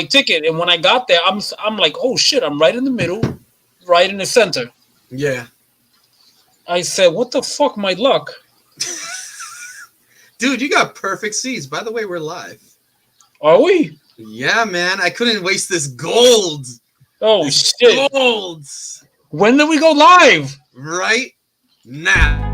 ticket, and when I got there, I'm like, oh shit, I'm right in the middle, right in the center. Yeah. I said, what the fuck, my luck? Dude, you got perfect seats. By the way, we're live. Are we? Yeah, man. I couldn't waste this gold. Oh shit! Gold. When did we go live? Right now.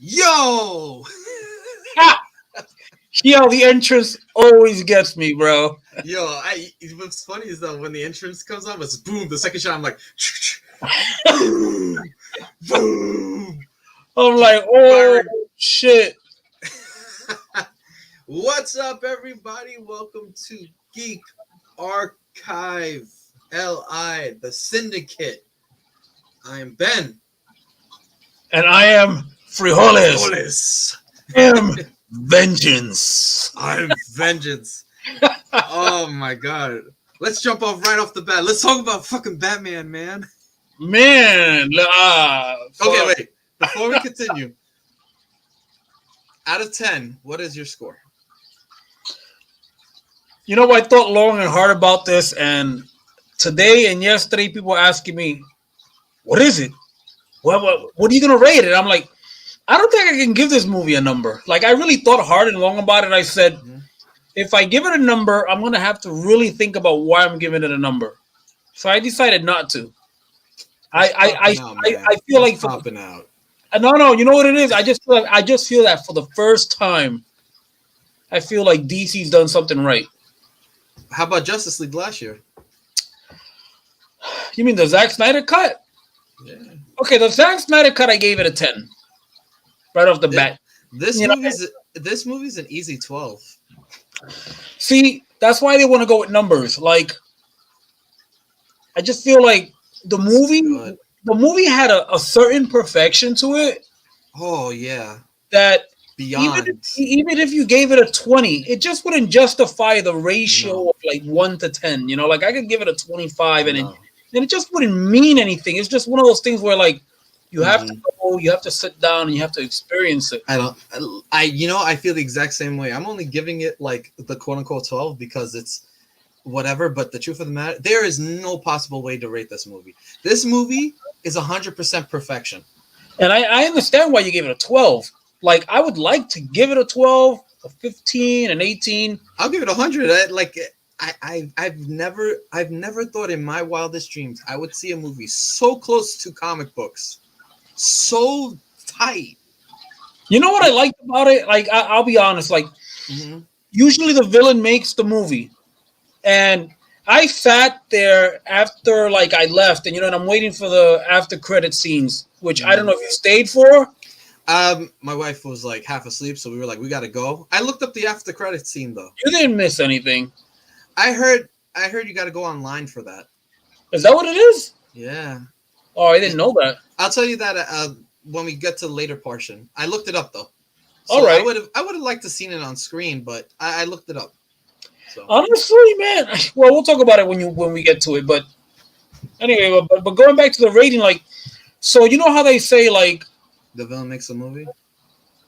Yo! Yo, the entrance always gets me, bro. Yo, what's funny is that when the entrance comes up, it's boom. The second shot, I'm like, boom, boom. I'm like, oh shit. What's up, everybody? Welcome to Geek Archive LI, the Syndicate. I am Ben. And I am Frijoles. Frijoles. I am Vengeance. I'm Vengeance. Oh my god. Let's jump right off the bat. Let's talk about fucking Batman, man. Man. Okay, wait. Before we continue, out of 10, what is your score? You know, I thought long and hard about this, and today and yesterday, people were asking me, what is it? What are you going to rate it? I'm like, I don't think I can give this movie a number. Like, I really thought hard and long about it. I said, if I give it a number, I'm going to have to really think about why I'm giving it a number. So I decided not to. I feel like popping out. No, you know what it is? I just feel that for the first time, I feel like DC's done something right. How about Justice League last year? You mean the Zack Snyder cut? Yeah. Okay, the Zack Snyder cut, I gave it a 10. Right off the bat. This movie's an easy 12. See, that's why they want to go with numbers. Like, I just feel like the movie had a certain perfection to it. Oh, yeah. That beyond. Even if you gave it a 20, it just wouldn't justify the ratio of like 1 to 10. You know, like I could give it a 25 and it just wouldn't mean anything. It's just one of those things where like you have to go, you have to sit down and you have to experience it. I feel the exact same way. I'm only giving it like the quote unquote 12 because it's whatever, but the truth of the matter, there is no possible way to rate this movie. This movie is 100% perfection. And I understand why you gave it a 12. Like, I would like to give it a 12, a 15, an 18. I'll give it 100. I've never thought in my wildest dreams I would see a movie so close to comic books, so tight. You know what I liked about it? Like, I'll be honest. Like, usually the villain makes the movie, and I sat there after like I left, and and I'm waiting for the after credit scenes, which I don't know if you stayed for. My wife was like half asleep, so we were like, we gotta go. I looked up the after credit scene though. You didn't miss anything. I heard you gotta go online for that. Is that what it is? Yeah. Oh, I didn't know that. I'll tell you that when we get to the later portion. I looked it up though. So all right. I would have liked to seen it on screen, but I looked it up. So. Honestly, man. Well, we'll talk about it when we get to it. But anyway, but going back to the rating, like, so you know how they say like the villain makes the movie?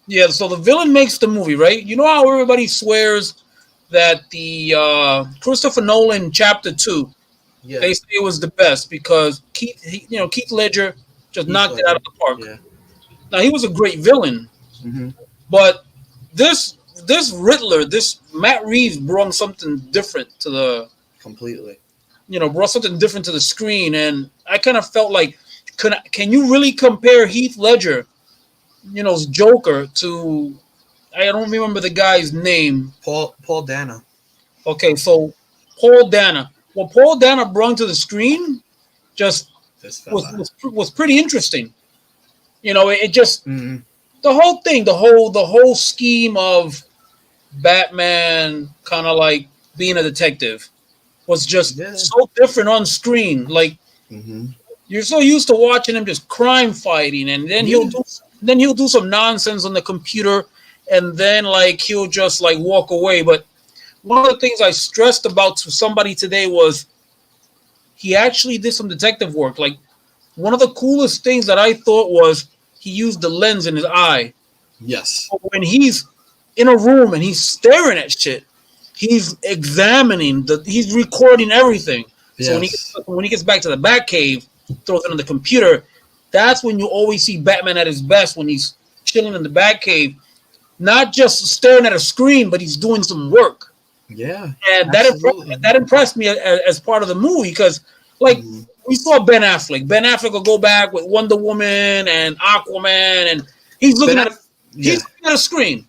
Yeah, so the villain makes the movie, right? You know how everybody swears that the Christopher Nolan Chapter 2, they say it was the best because Keith Ledger just knocked it out of the park. Yeah. Now, he was a great villain, but this Riddler, this Matt Reeves brought something different to the... Completely. Brought something different to the screen, and I kind of felt like, can you really compare Heath Ledger, Joker, to... I don't remember the guy's name. Paul Dano. Okay, so Paul Dano. What Paul Dano brought to the screen, just this fella. was pretty interesting. You know, it just Mhm. the whole thing, the whole scheme of Batman kind of like being a detective was just Yeah. so different on screen. Like Hmm. you're so used to watching him just crime fighting, and then Yeah. he'll do some nonsense on the computer, and then like he'll just like walk away. But one of the things I stressed about to somebody today was he actually did some detective work. Like one of the coolest things that I thought was he used the lens in his eye. Yes. So when he's in a room and he's staring at shit, he's examining he's recording everything. So Yes. when he gets back to the Batcave, throws it on the computer, that's when you always see Batman at his best when he's chilling in the Batcave, not just staring at a screen, but he's doing some work. Yeah. And Absolutely. that impressed me as part of the movie because, like, Hmm. we saw Ben Affleck. Ben Affleck will go back with Wonder Woman and Aquaman, and he's Ben looking at Aff- he's yeah. looking at a screen.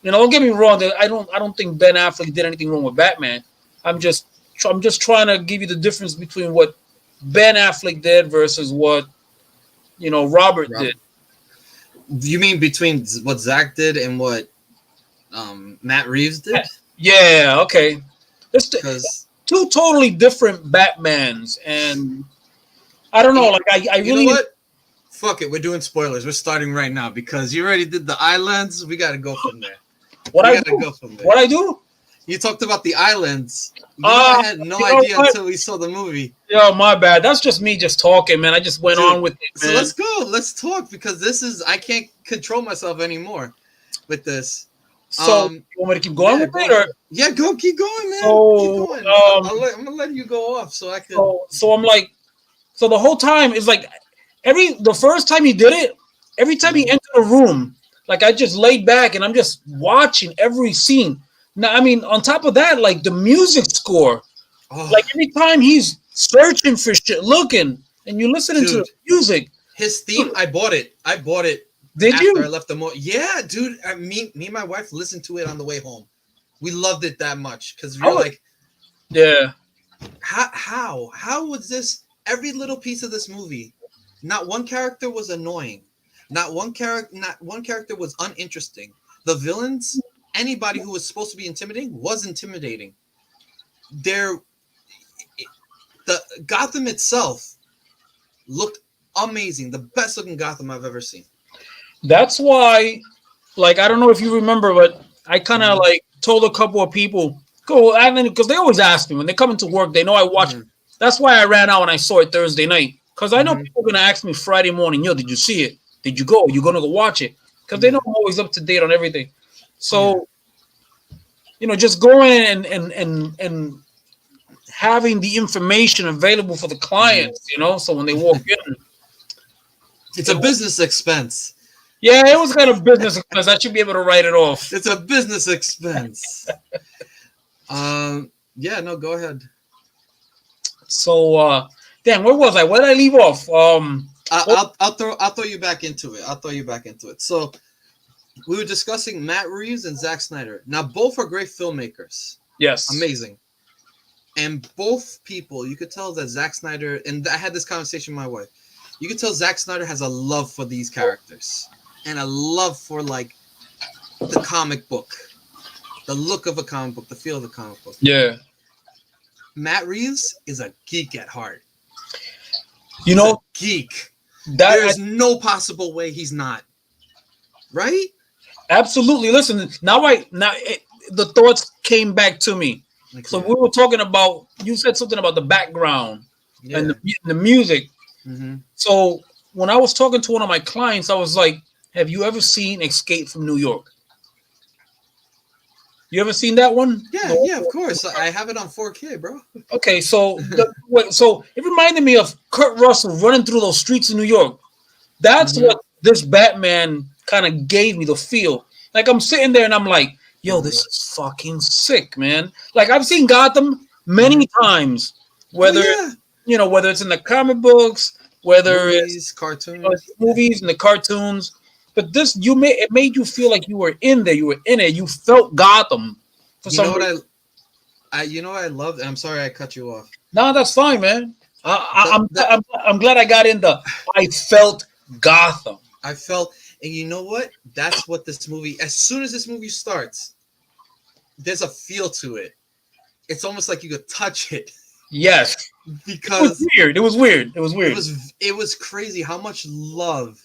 You know, don't get me wrong. I don't think Ben Affleck did anything wrong with Batman. I'm just trying to give you the difference between what Ben Affleck did versus what Robert did. Rob, you mean between what Zach did and what Matt Reeves did? Yeah, okay. It's Because two totally different Batmans, and I don't know. Like I you know really what? Fuck it, we're doing spoilers. We're starting right now because you already did the islands. We gotta go from there. what We I gotta do. go from there. What I do? You talked about the islands. Uh, I had no you know idea what? until we saw the movie. Yo, my bad. That's just me just talking, man. I just went Dude, on with it, so man. let's go. Let's talk because this is I can't control myself anymore with this. So you want me to keep going Yeah, with go it, ahead. or Yeah, go keep going, man. Keep so? going. I'm gonna let you go off so I can. So I'm like, so the whole time is like the first time he did it, every time he Mhm. entered a room, like I just laid back and I'm just watching every scene. Now, I mean, on top of that, like the music score, Oh, like every time he's searching for shit, looking, and you're listening to the dude, music. his theme. I bought it. I bought it Did after I you? left the mall. Yeah, dude. Me and my wife listened to it on the way home. We loved it that much because we I were was, like, yeah. how was this? Every little piece of this movie, not one character was annoying. Not one character was uninteresting. The villains, anybody who was supposed to be intimidating, was intimidating. They're the Gotham itself looked amazing. The best looking Gotham I've ever seen. That's why, like, I don't know if you remember, but I kind of Mhm. like told a couple of people go, I mean, because they always ask me when they come into work, they know I watch. Mhm. That's why I ran out when I saw it Thursday night because I know Mhm. people are gonna ask me Friday morning, yo, did you see it? Did you go? You gonna go watch it? Because they know Yeah. I'm always up to date on everything. Yeah. So just going and having the information available for the Mhm. clients, so when they walk in, It's a it was, business expense. yeah, it was kind of business expense. I should be able to write it off. It's a business expense. Yeah, no, go ahead. So, damn, where was I? Where did I leave off? What? I'll throw you back into it. I'll throw you back into it. So we were discussing Matt Reeves and Zack Snyder. Now both are great filmmakers. Yes. Amazing. And both people, you could tell that Zack Snyder, and I had this conversation with my wife. You could tell Zack Snyder has a love for these characters and a love for like the comic book, the look of a comic book, the feel of a comic book. Yeah. Matt Reeves is a geek at heart. You He's a know geek. that There's no possible way he's not. Right? absolutely. Listen, the thoughts came back to me. So Okay. we were talking about. You said something about the background and Yeah. the music. Mm-hmm. So when I was talking to one of my clients, I was like, "Have you ever seen Escape from New York? You ever seen that one?" Yeah, yeah, of course. I have it on 4K, bro. Okay, so so it reminded me of Kurt Russell running through those streets of New York. That's Mm-hmm. what this Batman kind of gave me the feel. Like I'm sitting there and I'm like, yo, Mm-hmm. this is fucking sick, man. Like I've seen Gotham Mm-hmm. many times, Oh whether yeah. whether it's in the comic books, whether Movies, it's cartoons. movies and the cartoons. But this it made you feel like you were in there, you were in it, you felt Gotham for You know some what reason. I you know what I loved, and I'm sorry I cut you off. No, that's fine, man. I'm glad I got in the. I felt Gotham. I felt, and you know what? That's what this movie. As soon as this movie starts, there's a feel to it. It's almost like you could touch it Yes, it was because weird. It was weird. It was it weird. was crazy how much love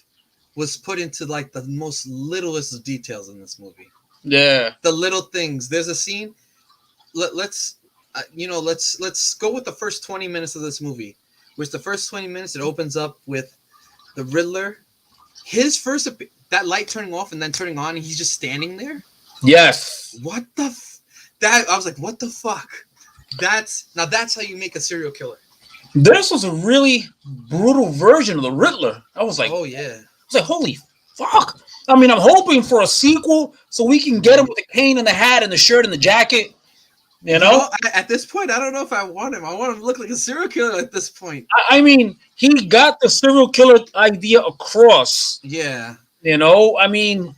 was put into like the most littlest of details in this movie. Yeah. The little things. There's a scene. Let's let's go with the first 20 minutes of this movie. Which the first 20 minutes it opens up with the Riddler. His first that light turning off and then turning on, and he's just standing there. Yes. What the that I was like, what the fuck? That's how you make a serial killer. This was a really brutal version of the Riddler. Oh yeah. I was like, holy fuck. I mean, I'm hoping for a sequel so we can get him with the cane and the hat and the shirt and the jacket. You know? At this point, I don't know if I want him. I want him to look like a serial killer at this point. I mean, he got the serial killer idea across. Yeah. You know, I mean,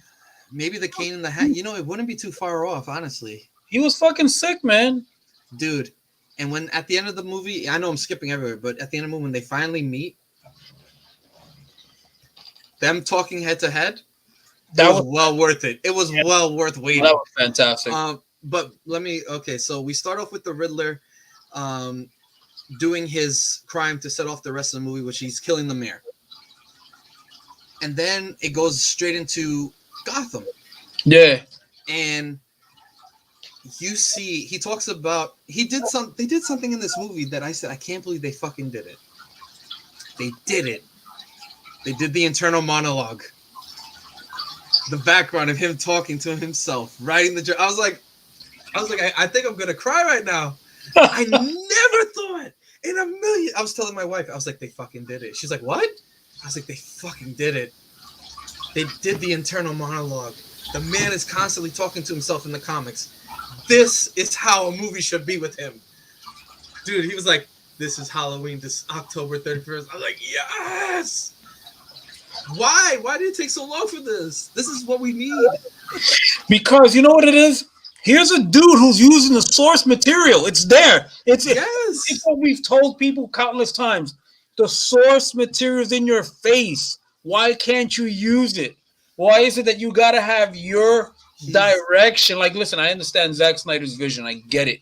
maybe the cane and the hat. You know, it wouldn't be too far off, honestly. He was fucking sick, man. Dude. And when at the end of the movie, I know I'm skipping everywhere, but at the end of the movie, when they finally meet, them talking head to head, that was well worth it. It was well worth waiting. That was fantastic. But so we start off with the Riddler doing his crime to set off the rest of the movie, which he's killing the mayor. And then it goes straight into Gotham. Yeah. And you see, he talks about they did something in this movie that I said, I can't believe they fucking did it. They did it. They did the internal monologue. The background of him talking to himself, writing the I was like, I think I'm gonna cry right now. I never thought in a million. I was telling my wife, I was like, they fucking did it. She's like, what? I was like, they fucking did it. They did the internal monologue. The man is constantly talking to himself in the comics. This is how a movie should be with him. Dude, he was like, this is Halloween, this October 31st. I was like, yes! Why? Why did it take so long for this? This is what we need. Because you know what it is? Here's a dude who's using the source material. It's there. It's what we've told people countless times. The source material is in your face. Why can't you use it? Why is it that you got to have your direction? Like, listen, I understand Zack Snyder's vision. I get it.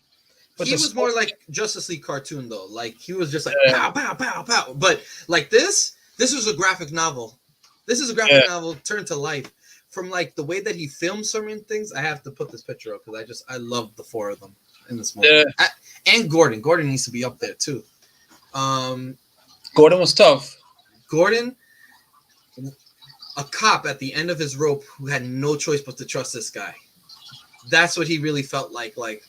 But he was more like Justice League cartoon, though. Like, he was just like, pow, pow, pow, pow. But like this was a graphic novel. This is a graphic novel turned to life. From like the way that he filmed certain things, I have to put this picture up because I love the four of them in this movie. Yeah. And Gordon. Gordon needs to be up there too. Gordon was tough. Gordon, a cop at the end of his rope who had no choice but to trust this guy. That's what he really felt like. Like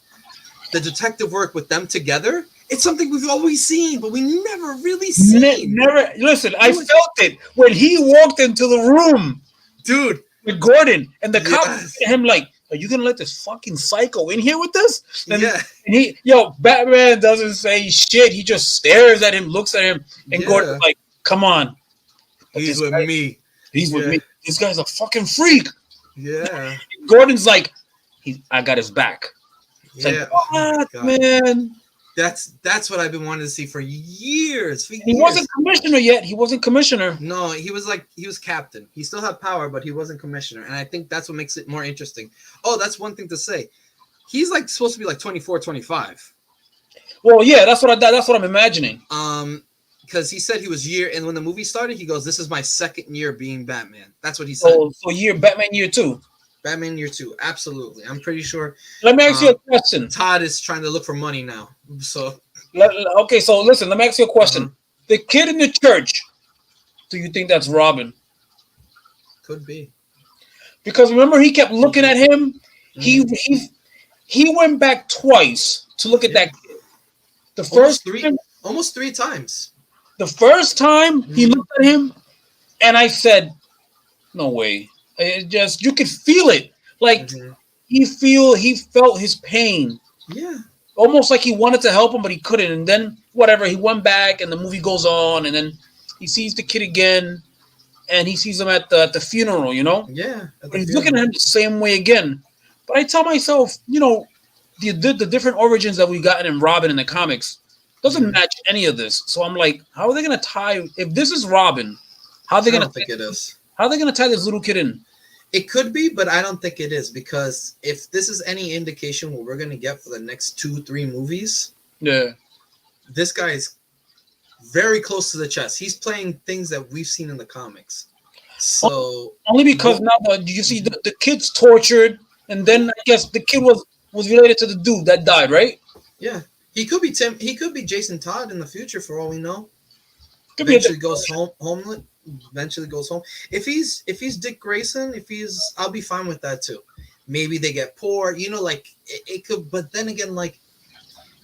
the detective work with them together. It's something we've always seen, but we never really seen. Never. Listen, I felt it when he walked into the room, dude, with Gordon, and the cop looked at him like, "Are you gonna let this fucking psycho in here with us?" And, and Batman doesn't say shit. He just stares at him, looks at him, and Gordon's like, "Come on, he's with me. He's with me. This guy's a fucking freak." Yeah. Gordon's like, I got his back. It's like, what, man? That's what I've been wanting to see for years. He wasn't commissioner yet. He wasn't commissioner. No, he was captain. He still had power, but he wasn't commissioner. And I think that's what makes it more interesting. Oh, that's one thing to say. He's like supposed to be like 24, 25. Well, yeah, that's what I'm imagining. Because he said he was and when the movie started, he goes, "This is my second year being Batman." That's what he said. Oh, so Batman year 2. Batman year 2, absolutely. I'm pretty sure. Let me ask you a question. Todd is trying to look for money now. So okay, so listen, let me ask you a question. The kid in the church, do you think that's Robin? Could be. Because remember, he kept looking at him. He went back twice to look at that kid. The first almost three times. The first time he looked at him, and I said, "No way." It just, you could feel it. Like he felt his pain. Yeah. Almost like he wanted to help him, but he couldn't. And then whatever, he went back and the movie goes on, and then he sees the kid again, and he sees him at the funeral, you know? Yeah. But he's looking at him the same way again. But I tell myself, you know, the different origins that we've gotten in Robin in the comics, Doesn't match any of this. So I'm like, how are they gonna tie? If this is Robin, how are they I gonna don't think it is. how are they gonna tie this little kid in? It could be, but I don't think it is because if this is any indication what we're gonna get for the next 2-3 movies, Yeah. this guy is very close to the chest. He's playing things that we've seen in the comics. So Only because now you see the kid's tortured, and then I guess the kid was related to the dude that died, right? yeah, he could be Tim. He could be Jason Todd in the future for all we know. Could be Eventually goes homeless. Eventually goes home. If he's Dick Grayson, I'll be fine with that too. Maybe they get poor, like it could. But then again, like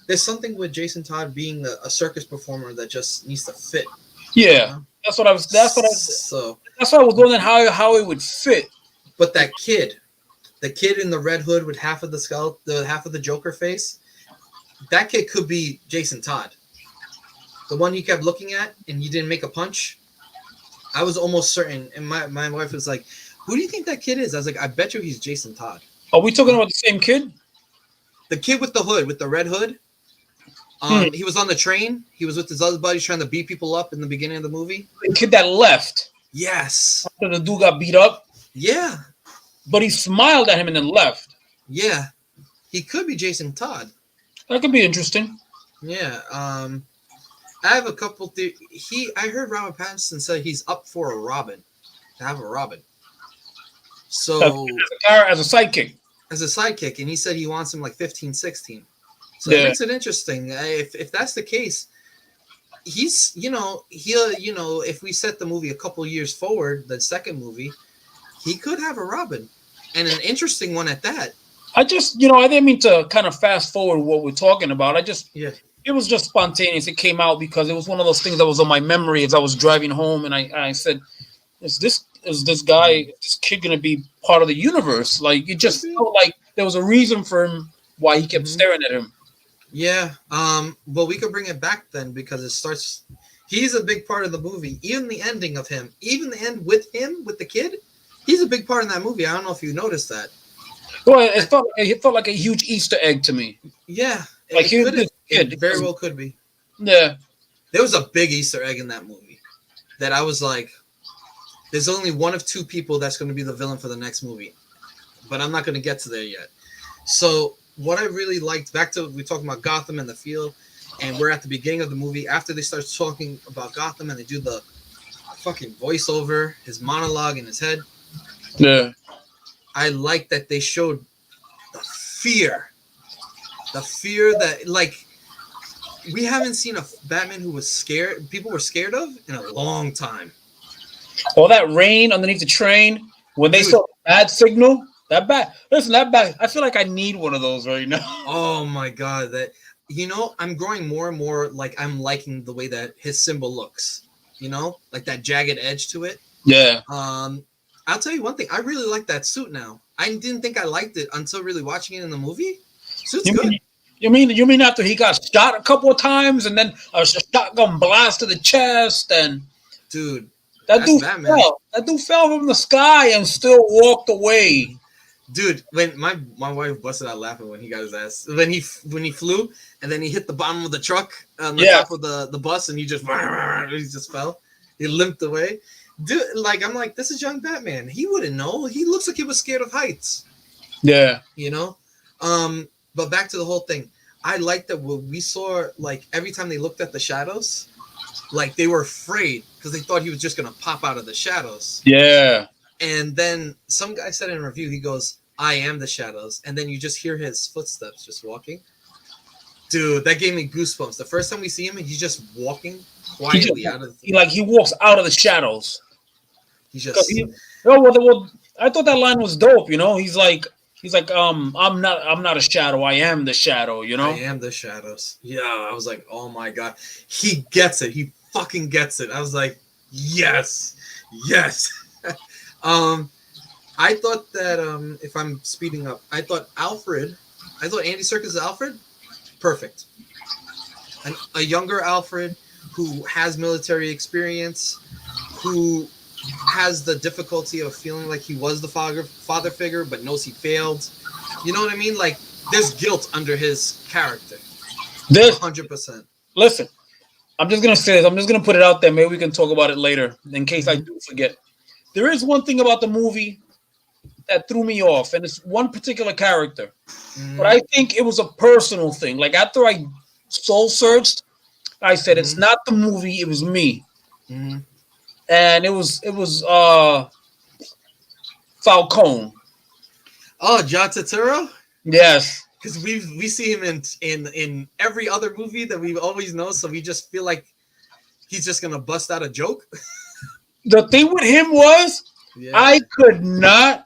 there's something with Jason Todd being a circus performer that just needs to fit. Yeah, that's what I was. So that's what I was wondering how it would fit. But that kid, the kid in the red hood with half of the half of the Joker face, that kid could be Jason Todd. The one you kept looking at and you didn't make a punch. I was almost certain, and my wife was like, "Who do you think that kid is?" I was like, "I bet you he's Jason Todd." Are we talking about the same kid? The kid with the red hood. He was on the train. He was with his other buddies trying to beat people up in the beginning of the movie. The kid that left. Yes. After the dude got beat up. Yeah. But he smiled at him and then left. Yeah. He could be Jason Todd. That could be interesting. Yeah. I have a couple. I heard Robert Pattinson say he's up for a Robin, to have a Robin. So as a sidekick. As a sidekick, and he said he wants him like 15, 16. So it makes it interesting. If that's the case, he's he'll if we set the movie a couple years forward, the second movie, he could have a Robin, and an interesting one at that. I just I didn't mean to kind of fast forward what we're talking about. It was just spontaneous. It came out because it was one of those things that was on my memory as I was driving home, and I said, is this kid gonna be part of the universe? Like it just felt like there was a reason for him why he kept staring at him. Yeah. Well, we could bring it back then because it starts. He's a big part of the movie. Even the ending of him, even the end with him with the kid, he's a big part in that movie. I don't know if you noticed that. Well, it felt like a huge Easter egg to me. Yeah. Like it very well could be. Yeah. There was a big Easter egg in that movie that I was like, there's only one of two people that's going to be the villain for the next movie. But I'm not going to get to there yet. So what I really liked, we're talking about Gotham and the feel, and we're at the beginning of the movie after they start talking about Gotham and they do the fucking voiceover, his monologue in his head. Yeah. I like that they showed the fear that, like, we haven't seen a Batman who was scared, people were scared of in a long time. All that rain underneath the train, when they saw bad signal, listen, I feel like I need one of those right now. Oh my God. I'm growing more and more, like, I'm liking the way that his symbol looks, like that jagged edge to it. Yeah. I'll tell you one thing. I really like that suit now. I didn't think I liked it until really watching it in the movie. Suit's good. You mean after he got shot a couple of times and then a shotgun blast to the chest and dude, that dude fell. That dude fell from the sky and still walked away. Dude, when my wife busted out laughing when he got his ass when he flew and then he hit the bottom of the truck on the top of the bus and he just fell. He limped away. Dude, like I'm like, this is young Batman. He wouldn't know. He looks like he was scared of heights. Yeah. But back to the whole thing. I like that when we saw, like, every time they looked at the shadows, like they were afraid because they thought he was just gonna pop out of the shadows. Yeah. And then some guy said in a review, he goes, "I am the shadows," and then you just hear his footsteps just walking. Dude, that gave me goosebumps. The first time we see him, he's just walking quietly out of the he walks out of the shadows. He just I thought that line was dope, He's like, I'm not a shadow. I am the shadow, I am the shadows. Yeah, I was like, oh my God. He gets it. He fucking gets it. I was like, yes. I thought that if I'm speeding up, I thought Andy Serkis' Alfred, perfect. A younger Alfred who has military experience, who has the difficulty of feeling like he was the father figure, but knows he failed. You know what I mean? Like, there's guilt under his character. 100%. Listen, I'm just gonna say this. I'm just gonna put it out there. Maybe we can talk about it later, in case I Hmm. do forget. There is one thing about the movie that threw me off, and it's one particular character. But Hmm. I think it was a personal thing. Like after I soul searched, I said it's Hmm. not the movie, it was me. Hmm. And it was Falcone. Oh, John Turturro. Yes. Because we see him in every other movie that we always know, so we just feel like he's just gonna bust out a joke. The thing with him was I Yeah, could not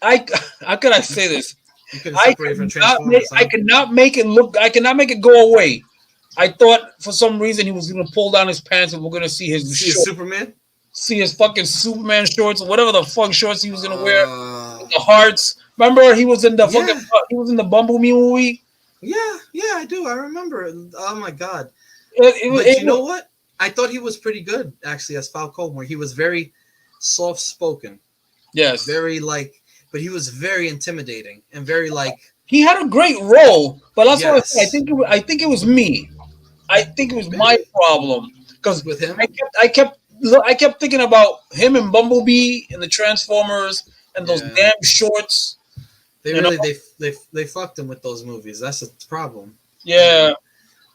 I how could I say this? you couldn't separate from Transformers, I huh? could not make it look I could not make it go away. I thought for some reason he was gonna pull down his pants and we're gonna see his See a shorts, Superman. see his fucking Superman shorts or whatever the fuck shorts he was gonna wear. Uh, The hearts. Remember he was in the fucking yeah, he was in the Bumblebee movie. yeah, I do. I remember. Oh my god! But It you was know what? I thought he was pretty good actually as Falcone, where he was very soft spoken, yes. very like, but he was very intimidating and very like, He had a great role, but that's what I said. yes, I think it was me. I think it was my maybe problem because with him. I kept thinking about him and Bumblebee and the Transformers and those Yeah, damn shorts. they You know? really they fucked him with those movies. That's a problem. You know,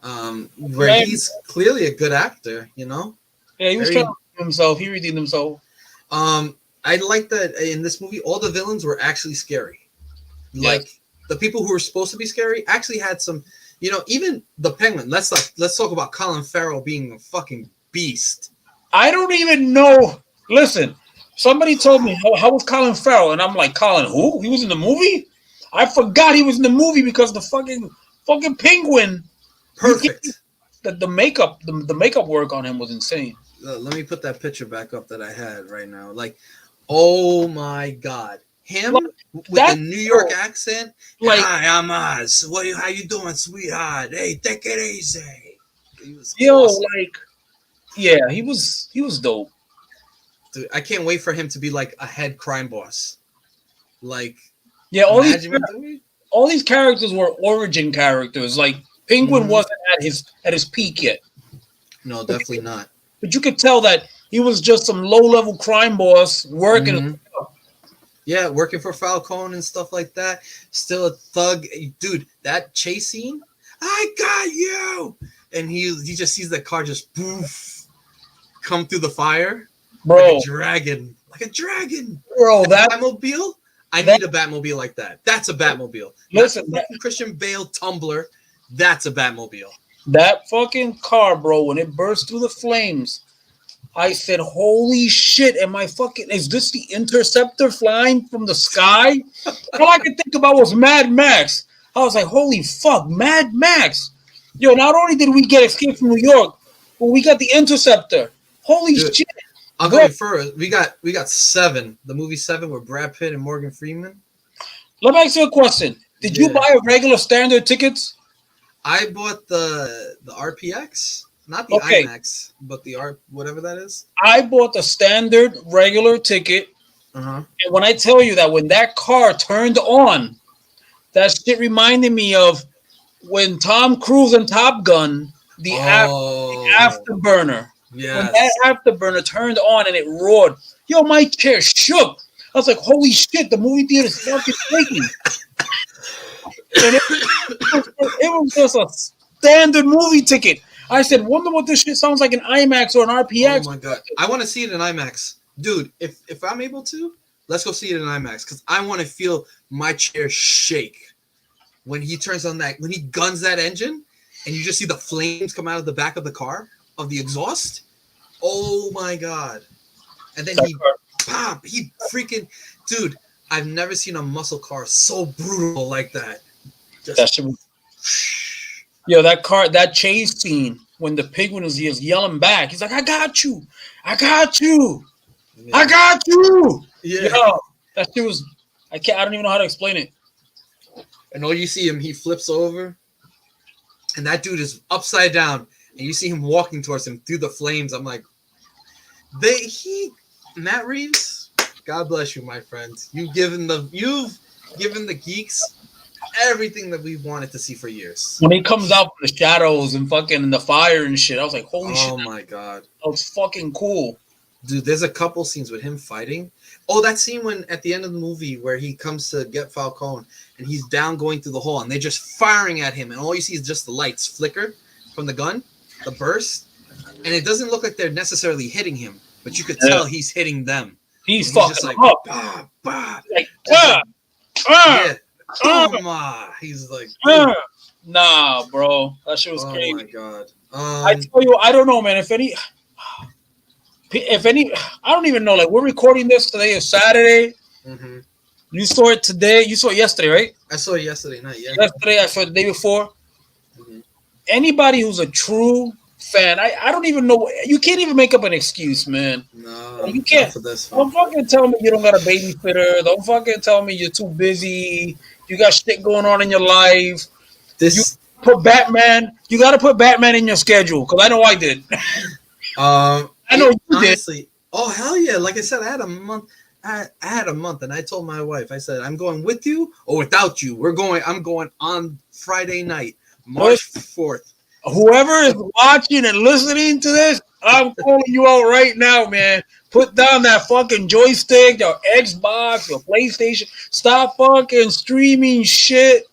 Yeah, where man. he's clearly a good actor. You know, Yeah, he was trying to very. redeem himself. He redeemed himself. I like that in this movie, all the villains were actually scary. Yes. Like the people who were supposed to be scary actually had some. You know, even the Penguin. Let's talk about Colin Farrell being a fucking beast. I don't even know. Listen, somebody told me how was Colin Farrell, and I'm like, Colin who? He was in the movie. I forgot he was in the movie because the fucking penguin. You can't. Perfect. The makeup work on him was insane. Let me put that picture back up that I had right now. Like, oh my god, Like him with the that, New York accent. like Hi, I'm Oz. How you doing, sweetheart? Hey, take it easy. He was yo, awesome, like yeah, he was dope. dude. I can't wait for him to be like a head crime boss. Like, Yeah, imagine him doing. all these characters were origin characters. Like Penguin Mm-hmm. wasn't at his peak yet, No, but definitely not. you could tell that he was just some low level crime boss working. Mm-hmm. Yeah, working for Falcone and stuff like that. Still a thug, dude. That chase scene, I got you, and he just sees the car just poof come through the fire like a Bro, dragon, like a dragon. bro, And the that Batmobile, I that need a Batmobile like that. That's a Batmobile, not the listen, fucking Christian Bale tumbler. That's a Batmobile. that fucking car, bro, when it burst through the flames, I said, "Holy shit! Am I fucking? Is this the interceptor flying from the sky?" All I could think about was Mad Max. I was like, "Holy fuck, Mad Max!" Yo, not only did we get Escape from New York, but we got the interceptor. Holy Dude, shit, I'll go bro! even further. We got Seven, the movie Seven with Brad Pitt and Morgan Freeman. Let me ask you a question. Did you Yeah. buy a regular standard tickets? I bought the RPX, not the Okay, IMAX, but the R whatever that is. I bought the standard regular ticket, Uh-huh. and when I tell you that when that car turned on, that shit reminded me of when Tom Cruise in Top Gun, the Oh, afterburner. When that yes. afterburner turned on and it roared, yo, my chair shook. I was like, holy shit, the movie theater is fucking shaking. And it was just a standard movie ticket. I said, wonder what this shit sounds like an IMAX or an Oh RPX. my god. I want to see it in IMAX. Dude, if I'm able to, let's go see it in IMAX cuz I want to feel my chair shake when he turns on that when he guns that engine and you just see the flames come out of the back of the car of the exhaust. Oh my god. And then he freaking dude, I've never seen a muscle car so brutal like that. That Just shit was, yo, that chase scene when the penguin is yelling back. He's like, I got you. I got you. I yeah. got you. Yeah. Yo, that shit was, I don't even know how to explain it. And all you see him, he flips over, and that dude is upside down, and you see him walking towards him through the flames. I'm like, Matt Reeves, God bless you, my friend. You've given the geeks everything that we've wanted to see for years. When he comes out from the shadows and fucking in the fire and shit, I was like, holy shit, Oh my god. that was fucking cool. Dude, there's a couple scenes with him fighting. Oh, that scene when at the end of the movie where he comes to get Falcone and he's down going through the hole and they're just firing at him and all you see is just the lights flicker from the gun, the burst, and it doesn't look like they're necessarily hitting him, but you could tell he's hitting them. He's fucking just like, up. bah, bah. Like, Yeah. He's like, nah, bro, that shit was crazy. Oh my god. I tell you, I don't know, man. If any, I don't even know. Like, we're recording this today is Saturday. Mm-hmm. You saw it today. You saw it yesterday, right? I saw it yesterday night. Yeah. Yesterday, I saw it the day before. Mm-hmm. Anybody who's a true fan, I don't even know. You can't even make up an excuse, man. No, you can't. For this don't fucking tell me you don't got a babysitter. Don't fucking tell me you're too busy. You got shit going on in your life. You put Batman. You got to put Batman in your schedule because I know I did. I know you honestly, did. Oh hell yeah! Like I said, I had a month. I had a month, and I told my wife, I said, I'm going with you or without you. I'm going on Friday night, March 4th. Whoever is watching and listening to this, I'm calling you out right now, man. Put down that fucking joystick, your Xbox, your PlayStation. Stop fucking streaming shit.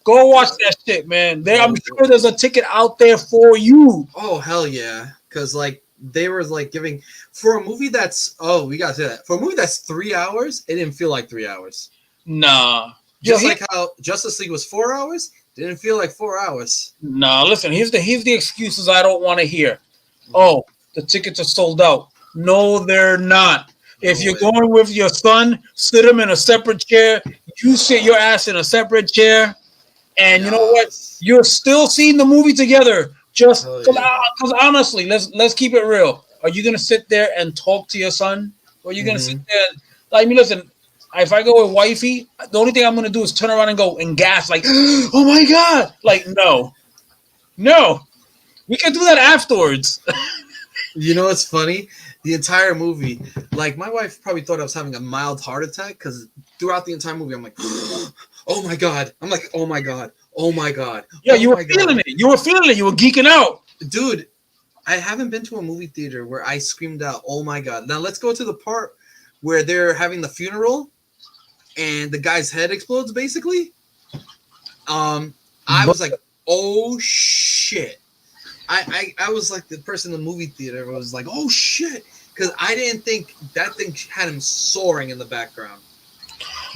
Go watch that shit, man. I'm sure there's a ticket out there for you. Oh hell yeah! Because like they were like giving for a movie that's we gotta say that for a movie that's 3 hours, it didn't feel like 3 hours. Nah, just like how Justice League was 4 hours, didn't feel like 4 hours. Nah, listen. Here's the excuses I don't want to hear. Oh, the tickets are sold out. No, they're not. If you're going with your son, sit him in a separate chair. You sit your ass in a separate chair. And you know what? You're still seeing the movie together. Just because honestly, let's keep it real. Are you gonna sit there and talk to your son? Or are you gonna sit there? I mean, listen. If I go with wifey, the only thing I'm gonna do is turn around and go and gasp like, "Oh my god!" Like, no. We can do that afterwards. You know what's funny? The entire movie, like my wife probably thought I was having a mild heart attack because throughout the entire movie, I'm like, oh my god. I'm like, oh my god. Oh my god. Yeah, oh you were feeling it. You were feeling it. You were geeking out. Dude, I haven't been to a movie theater where I screamed out, oh my god. Now let's go to the part where they're having the funeral and the guy's head explodes, basically. I was like, oh shit. I was like the person in the movie theater was like, oh shit. Because I didn't think that thing had him soaring in the background.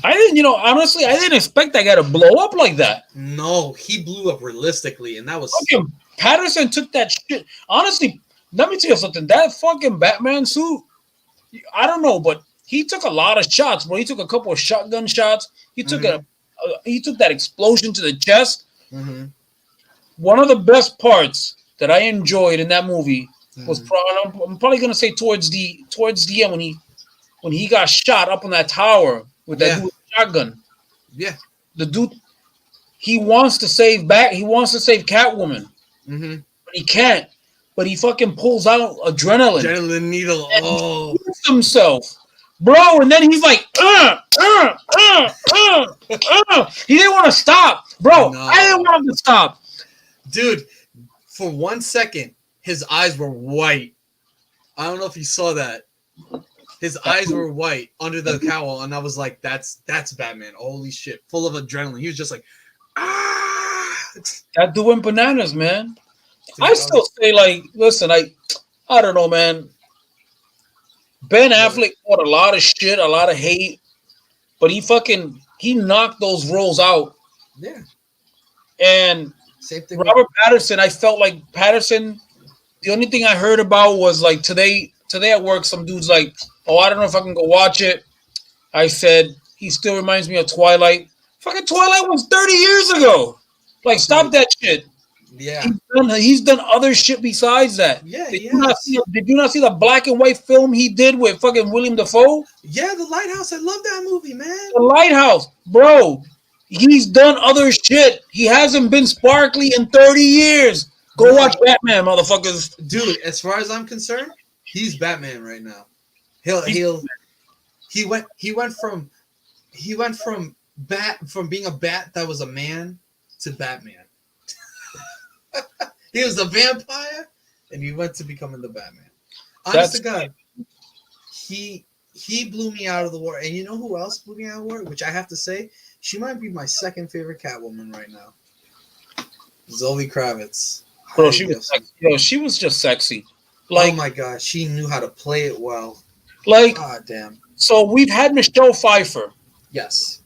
I didn't, honestly, I didn't expect that guy to blow up like that. No, he blew up realistically, and that was... Fucking Patterson took that shit. Honestly, let me tell you something. That fucking Batman suit, I don't know, but he took a lot of shots, bro. He took a couple of shotgun shots. He took he took that explosion to the chest. Mm-hmm. One of the best parts that I enjoyed in that movie was probably, I'm probably gonna say towards the end when he got shot up on that tower with that dude shotgun. Yeah, the dude he wants to save Catwoman, but he can't. But he fucking pulls out adrenaline needle. And he himself, bro. And then he's like, He didn't want to stop, bro. No. I didn't want him to stop, dude. For 1 second, his eyes were white. I don't know if you saw that. His eyes were white under the cowl, and I was like, "That's Batman." Holy shit! Full of adrenaline. He was just like, "Ah!" That dude went bananas, man. Dude, I still say, like, listen, I don't know, man. Ben Affleck got a lot of shit, a lot of hate, but he knocked those roles out. Yeah. And same thing. Robert Pattinson, I felt like Pattinson. The only thing I heard about was like today at work, some dude's like, "Oh, I don't know if I can go watch it." I said, "He still reminds me of Twilight." Fucking Twilight was 30 years ago. Like, stop that shit. Yeah. He's done other shit besides that. Yeah, did you not see the black and white film he did with fucking William Dafoe? Yeah, The Lighthouse. I love that movie, man. The Lighthouse, bro. He's done other shit. He hasn't been sparkly in 30 years. Go watch Batman, motherfuckers. Dude, as far as I'm concerned, he's Batman right now. He went from Bat from being a bat that was a man to Batman. He was a vampire, and he went to becoming the Batman. Honest That's to God, he blew me out of the water. And you know who else blew me out of the water? Which I have to say, she might be my second favorite Catwoman right now. Zoe Kravitz. bro. She was sexy. Yo, she was just sexy. Like, oh my god, she knew how to play it well. like, God damn. so we've had Michelle Pfeiffer. Yes.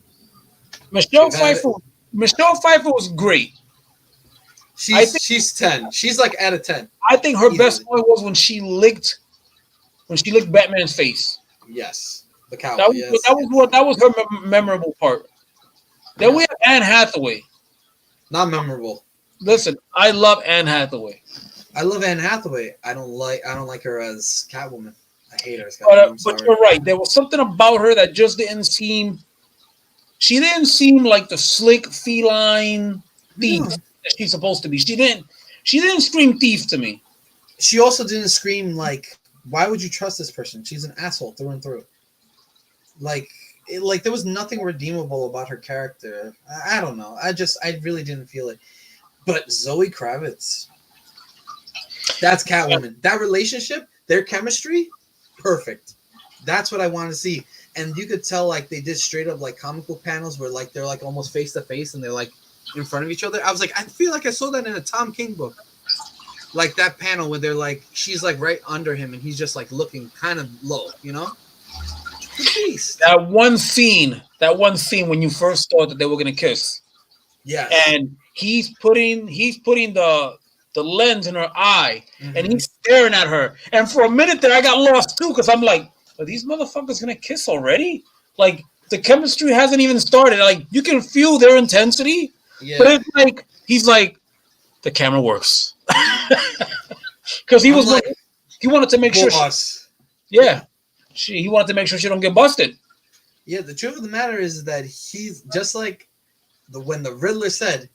Michelle We've had Pfeiffer. Michelle Pfeiffer was great. She's 10. She's like out of 10. I think her Easily. best point was when she licked Batman's face. Yes. The cowboy. That was Yes. that was her memorable part. Then we have Anne Hathaway. Not memorable. Listen, I love Anne Hathaway. I love Anne Hathaway. I don't like her as Catwoman. I hate her as Catwoman. But you're right. There was something about her that just didn't seem. She didn't seem like the slick feline thief that she's supposed to be. She didn't scream thief to me. She also didn't scream like, why would you trust this person? She's an asshole through and through. Like there was nothing redeemable about her character. I don't know. I really didn't feel it. But Zoe Kravitz, that's Catwoman. That relationship, their chemistry, perfect. That's what I want to see. And you could tell like they did straight up like comic book panels where like they're like almost face to face and they're like in front of each other. I was like, I feel like I saw that in a Tom King book. Like that panel where they're like, she's like right under him and he's just like looking kind of low, you know? That one scene when you first thought that they were gonna kiss. Yeah. And he's putting the lens in her eye and he's staring at her. And for a minute there I got lost too, because I'm like, are these motherfuckers gonna kiss already? Like the chemistry hasn't even started. Like you can feel their intensity, but it's like he's like, the camera works. Because he wanted to make sure he wanted to make sure she don't get busted. Yeah, the truth of the matter is that he's just like when the Riddler said,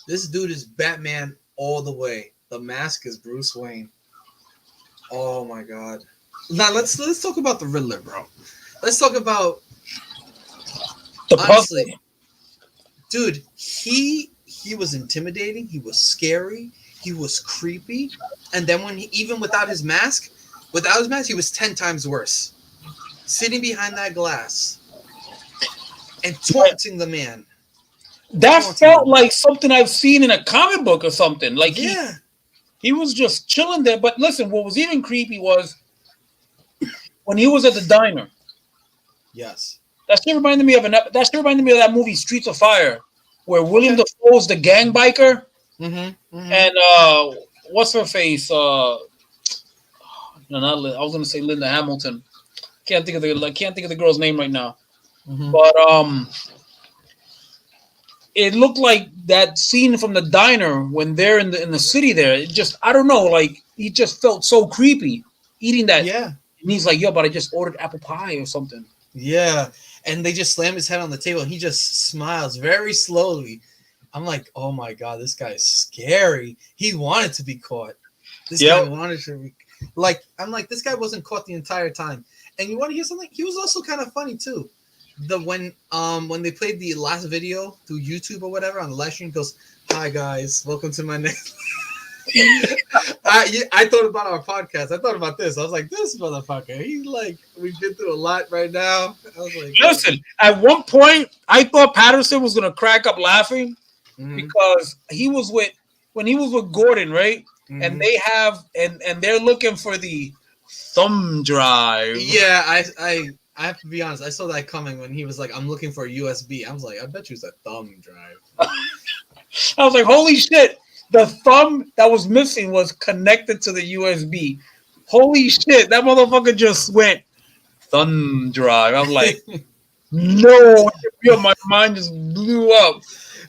this dude is Batman all the way. The Mask is Bruce Wayne. Oh my god. Now let's talk about the Riddler, bro. Let's talk about honestly, dude, he was intimidating, he was scary, he was creepy, and then when even without his mask, he was 10 times worse. Sitting behind that glass and taunting the man. That felt like something I've seen in a comic book or something. Like he was just chilling there. But listen, what was even creepy was when he was at the diner. Yes. That shit reminded me of that movie Streets of Fire, where William Dafoe's the gang biker, and what's her face? No, I was gonna say Linda Hamilton. Can't think of the girl's name right now. But it looked like that scene from the diner when they're in the city there. It just, I don't know, like he just felt so creepy eating that. Yeah. And he's like, yo, but I just ordered apple pie or something. Yeah. And they just slam his head on the table and he just smiles very slowly. I'm like, oh my God, this guy is scary. He wanted to be caught. This guy wanted to be like, I'm like, this guy wasn't caught the entire time. And you want to hear something? He was also kind of funny too. When they played the last video through YouTube or whatever on the live stream, he goes, "Hi guys, welcome to my next." I thought about our podcast. I thought about this. I was like, this motherfucker. He's like, we've been through a lot right now. I was like, listen. At one point, I thought Patterson was gonna crack up laughing because when he was with Gordon, right? And they have and they're looking for the thumb drive. Yeah, I have to be honest. I saw that coming when he was like, "I'm looking for a USB." I was like, "I bet you it's a thumb drive." I was like, "Holy shit!" The thumb that was missing was connected to the USB. Holy shit! That motherfucker just went thumb drive. I'm like, no, my mind just blew up.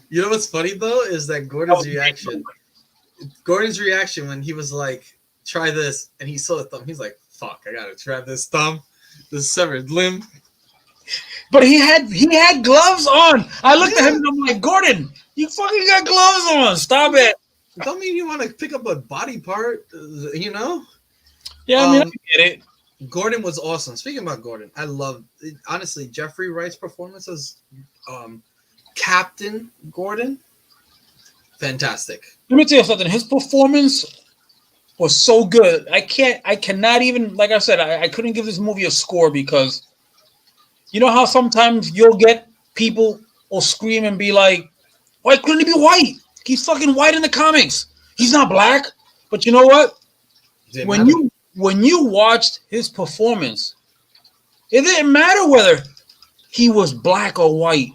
You know what's funny though is that Gordon's reaction. Gordon's reaction when he was like, "Try this," and he saw the thumb. He's like, "Fuck! I gotta try this thumb, this severed limb." But he had gloves on. I looked at him and I'm like, "Gordon, you fucking got gloves on. Stop it." Don't mean you want to pick up a body part, you know? Yeah, I mean, I get it. Gordon was awesome. Speaking about Gordon, I love honestly Jeffrey Wright's performance as Captain Gordon, fantastic. Let me tell you something. His performance was so good. I cannot even, like I said, I couldn't give this movie a score because you know how sometimes you'll get people will scream and be like, why couldn't he be white? He's fucking white in the comics. He's not black. But you know what? Didn't When matter. you watched his performance, it didn't matter whether he was black or white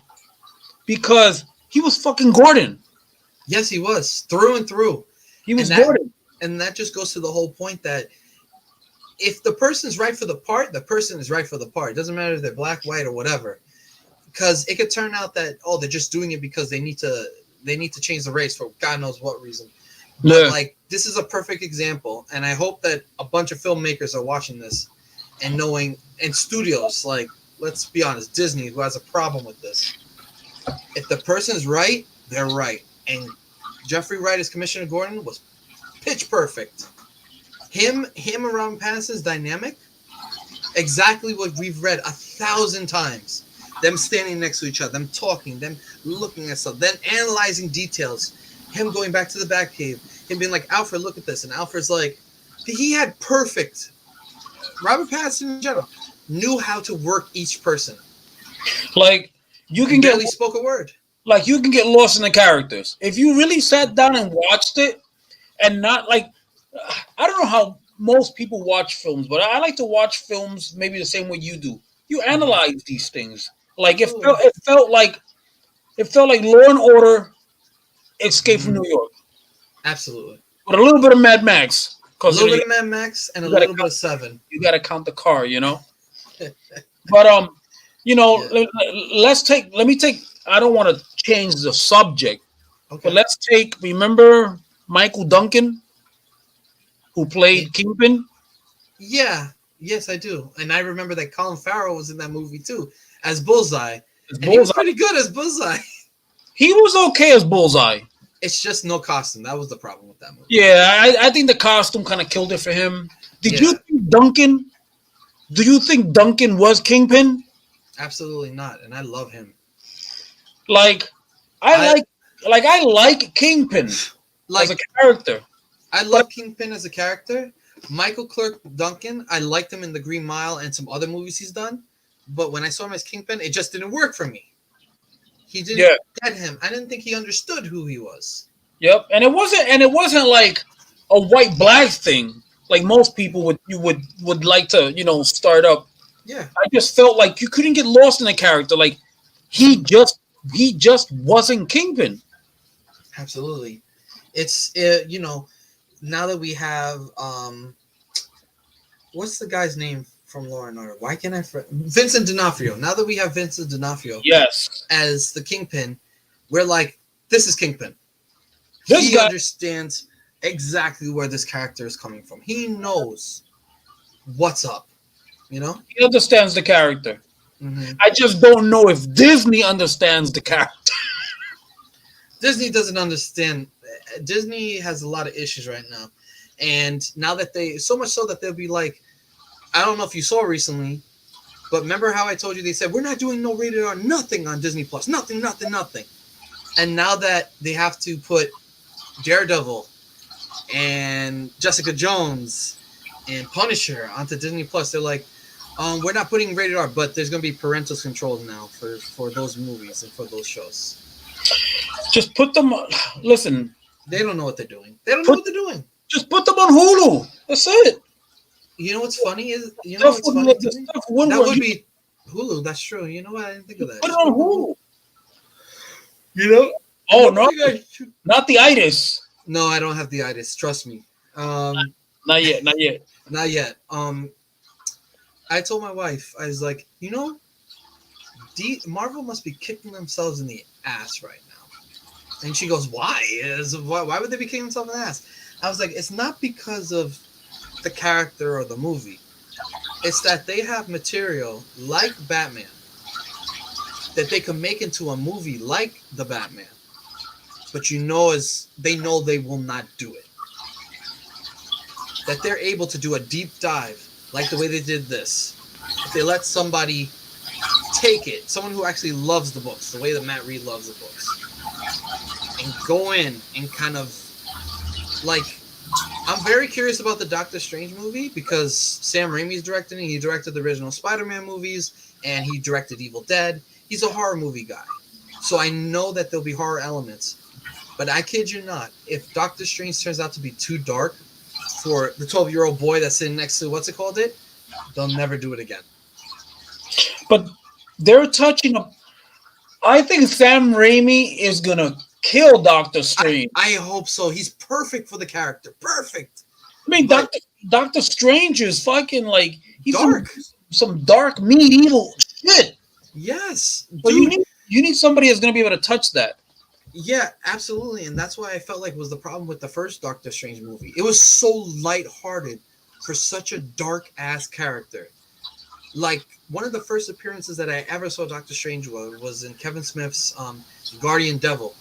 because he was fucking Gordon. Yes, he was through and through, He and was Gordon. that just goes to the whole point that if the person's right for the part, the person is right for the part. It doesn't matter if they're black, white, or whatever, because it could turn out that they're just doing it because they need to change the race for God knows what reason. But Yeah. like this is a perfect example, and I hope that a bunch of filmmakers are watching this and knowing, and studios, like, let's be honest, Disney, who has a problem with this. If the person's right, they're right. And Jeffrey Wright as Commissioner Gordon was pitch perfect. Him and Robin Pattinson's dynamic, exactly what we've read 1,000 times. Them standing next to each other, them talking, them looking at stuff, then analyzing details. Him going back to the Batcave, him being like, Alfred, look at this. And Alfred's like, he had perfect. Robert Pattinson in general knew how to work each person. Like you He can get barely spoke a word. like you can get lost in the characters if you really sat down and watched it, and not like I don't know how most people watch films, but I like to watch films maybe the same way you do. You analyze these things. Like Absolutely. it felt like Law and Order, Escape from Mhm. New York, Absolutely. with a little bit of Mad Max. A Because little bit of Mad Max and a you gotta little bit of Seven. you got to count the car, you know. But you know, Yeah. let me take. I don't want to change the subject, but Okay. let's take. Remember Michael Duncan, who played Kingpin? Yeah. Yes, I do. And I remember that Colin Farrell was in that movie too as Bullseye. As And he was Bullseye. pretty good as Bullseye. He was okay as Bullseye. It's just no costume. That was the problem with that movie. Yeah, I think the costume kind of killed it for him. Did Yeah. you think Duncan? Do you think Duncan was Kingpin? Absolutely not. And I love him. Like, I I like Kingpin as like a character. I But love Kingpin as a character. Michael Clark Duncan, I liked him in The Green Mile and some other movies he's done. But when I saw him as Kingpin, it just didn't work for me. He didn't yeah, get him. I didn't think he understood who he was. yep. And it wasn't like a white black thing. Like most people would like to, start up. Yeah, I just felt like you couldn't get lost in the character. Like he just wasn't Kingpin. absolutely. It's now that we have what's the guy's name from Law and Order? Why can't Vincent D'Onofrio. Now that we have Vincent D'Onofrio Yes. as the Kingpin, we're like, this is Kingpin. This He guy understands exactly where this character is coming from. He knows what's up. You know? he understands the character. Mm-hmm. I just don't know if Disney understands the character. Disney doesn't understand. Disney has a lot of issues right now. And now that so much so that they'll be like, I don't know if you saw recently, but remember how I told you they said, we're not doing no rated R, nothing on Disney Plus. Nothing. And now that they have to put Daredevil and Jessica Jones and Punisher onto Disney Plus, they're like, we're not putting rated R, but there's going to be parental controls now for those movies and for those shows. Just put them. Listen, They don't know what they're doing. They don't know what they're doing. just put them on Hulu. That's it. You know what's funny is Stuff funny to the me? stuff wouldn't That work. would be Hulu. That's true. You know what? I didn't think of that. Put it on Hulu. You know? Oh no, not the itis. No, I don't have the itis. Trust me. Not yet. Not yet. Not yet. I told my wife, I was like, Marvel must be kicking themselves in the ass right now. And she goes, why? Why would they be kicking themselves in the ass? I was like, it's not because of the character or the movie. It's that they have material like Batman that they can make into a movie like the Batman. But they know they will not do it. That they're able to do a deep dive like the way they did this. If they let somebody take it, someone who actually loves the books, the way that Matt Reed loves the books, and go in and kind of like, I'm very curious about the Doctor Strange movie because Sam Raimi's directing it. He directed the original Spider-Man movies and he directed Evil Dead. He's a horror movie guy. So I know that there'll be horror elements. But I kid you not, if Doctor Strange turns out to be too dark for the 12-year-old boy that's sitting next to they'll never do it again. But they're touching up. I think Sam Raimi is gonna kill Doctor Strange. I hope so. He's perfect for the character. Perfect. I mean, Doctor Strange is fucking like he's dark. Some dark medieval shit. Yes. But you need somebody that's gonna be able to touch that. Yeah, absolutely. And that's why I felt like was the problem with the first Doctor Strange movie. It was so lighthearted for such a dark ass character. Like one of the first appearances that I ever saw Doctor Strange was in Kevin Smith's Guardian Devil.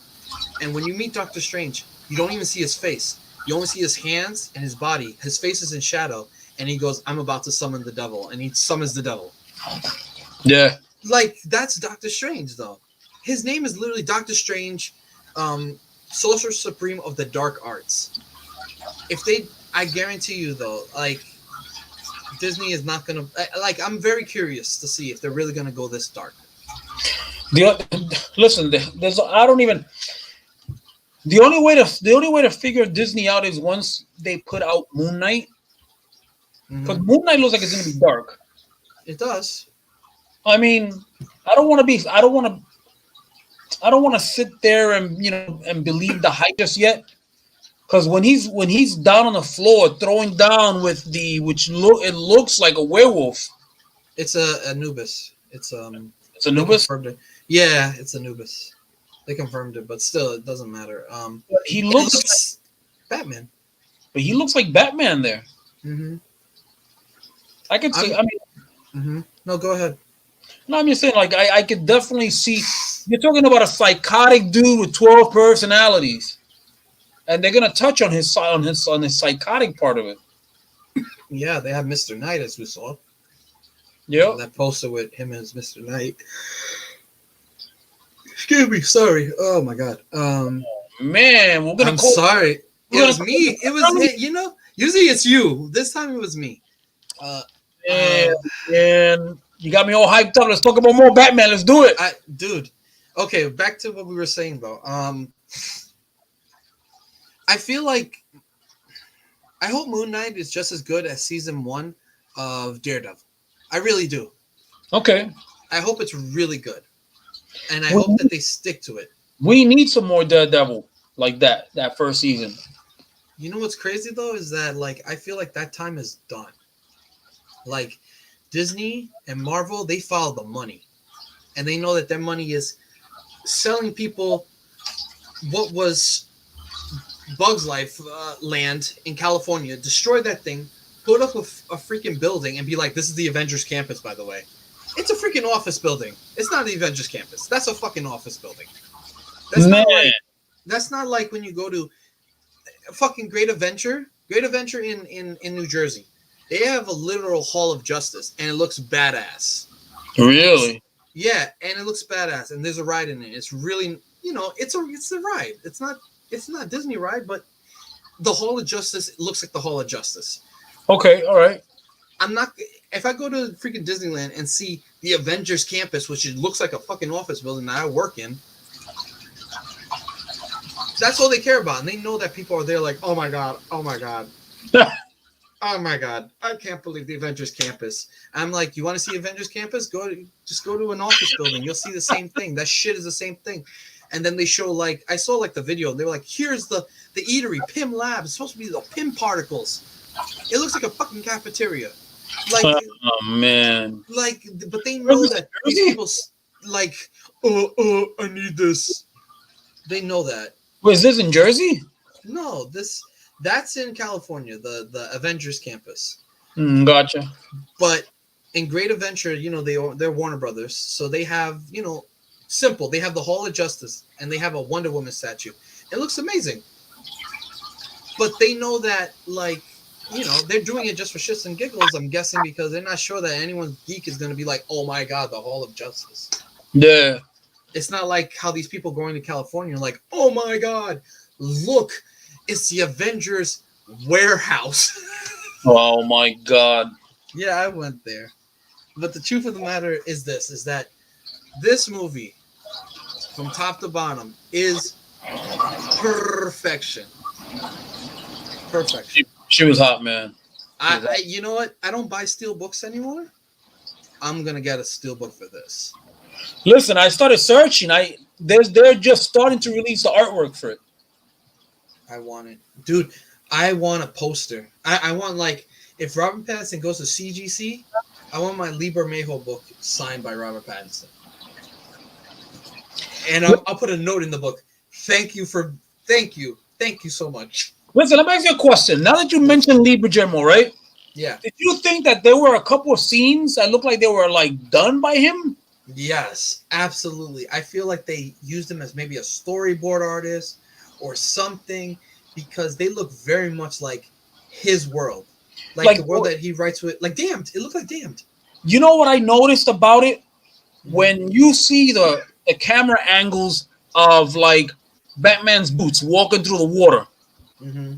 And when you meet Doctor Strange, you don't even see his face. You only see his hands and his body. His face is in shadow. And he goes, I'm about to summon the devil. And he summons the devil. Yeah. Like, that's Doctor Strange, though. His name is literally Doctor Strange, Sorcerer Supreme of the Dark Arts. I guarantee you, though, like, Disney is not going to... Like, I'm very curious to see if they're really going to go this dark. Listen, I don't even... The only way to figure Disney out is once they put out Moon Knight. Because Moon Knight looks like it's gonna be dark. It does. I mean, I don't want to sit there and believe the hype just yet. Because when he's down on the floor throwing down with it looks like a werewolf. It's a Anubis. It's Anubis. Yeah, it's Anubis. They confirmed it, but still, it doesn't matter. He looks like Batman, but he looks like Batman there. Mm-hmm. I could see. No, go ahead. No, I'm just saying. Like, I could definitely see. You're talking about a psychotic dude with 12 personalities, and they're gonna touch on his psychotic part of it. Yeah, they have Mr. Knight, as we saw. Yeah, that poster with him as Mr. Knight. Excuse me, sorry. Oh my god. Man, I'm sorry. It was me. It was usually it's you. This time it was me. And you got me all hyped up. Let's talk about more Batman. Let's do it. Dude. Okay, back to what we were saying though. I feel like I hope Moon Knight is just as good as season 1 of Daredevil. I really do. Okay. I hope it's really good. And I hope that they stick to it. We need some more Daredevil like that first season. You know what's crazy though is that like I feel like that time is done. Like Disney and Marvel, they follow the money. And they know that their money is selling people what was Bugs Life land in California, destroy that thing, put up a freaking building and be like, this is the Avengers campus, by the way. It's a freaking office building. It's not the Avengers campus. That's a fucking office building. That's not like when you go to a fucking Great Adventure in New Jersey. They have a literal Hall of Justice, and it looks badass. Really? Yeah, and it looks badass, and there's a ride in it. It's really, it's a ride. It's not a Disney ride, but the Hall of Justice looks like the Hall of Justice. Okay, all right. If I go to freaking Disneyland and see the Avengers campus, which looks like a fucking office building that I work in, that's all they care about. And they know that people are there like, oh my God. Oh my God, I can't believe the Avengers campus. I'm like, you want to see Avengers campus? Just go to an office building. You'll see the same thing. That shit is the same thing. And then they show I saw the video. They were like, here's the eatery, Pym Lab. It's supposed to be the Pym particles. It looks like a fucking cafeteria. Oh man. But they know that these people I need this. They know that. Was this in Jersey? No, that's in California, the Avengers campus. Gotcha. But in Great Adventure, they're Warner Brothers, so they have, simple. They have the Hall of Justice, and they have a Wonder Woman statue. It looks amazing. But they know that, they're doing it just for shits and giggles. I'm guessing because they're not sure that anyone's geek is going to be like, oh my god, the Hall of Justice. Yeah. It's not like how these people going to California are like, oh my god, look, it's the Avengers warehouse. Oh my god. Yeah, I went there. But the truth of the matter is this: is that this movie, from top to bottom, is perfection. Perfection. She was hot, man. She was hot. You know what? I don't buy steel books anymore. I'm gonna get a steel book for this. Listen, I started searching. They're just starting to release the artwork for it. I want it, dude. I want a poster. I want, like, if Robert Pattinson goes to CGC, I want my Liber Mayho book signed by Robert Pattinson, and I'll put a note in the book. Thank you so much. Listen, let me ask you a question. Now that you mentioned Lee Guillermo, right? Yeah. Did you think that there were a couple of scenes that looked like they were like done by him? Yes, absolutely. I feel like they used him as maybe a storyboard artist or something because they look very much like his world, like the world that he writes with. Like Damned, it looked like Damned. You know what I noticed about it? Mm-hmm. When you see the camera angles of like Batman's boots walking through the water, mm-hmm.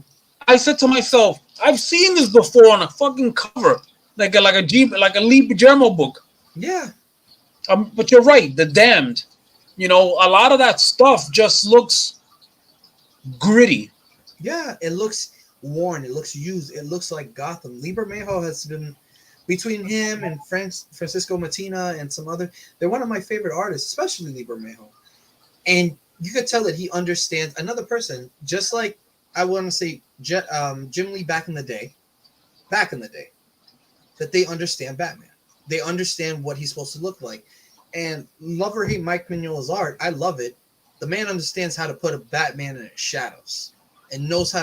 I said to myself, I've seen this before on a fucking cover, like a Lee Guillermo book. Yeah. But you're right, The Damned. You know, a lot of that stuff just looks gritty. Yeah, it looks worn. It looks used. It looks like Gotham. Liber Mayho has been, between him and Francisco Matina and some other, they're one of my favorite artists, especially Liber Mayho. And you could tell that he understands another person, just like I want to say Jim Lee back in the day, that they understand Batman. They understand what he's supposed to look like. And love or hate Mike Mignola's art, I love it. The man understands how to put a Batman in his shadows and knows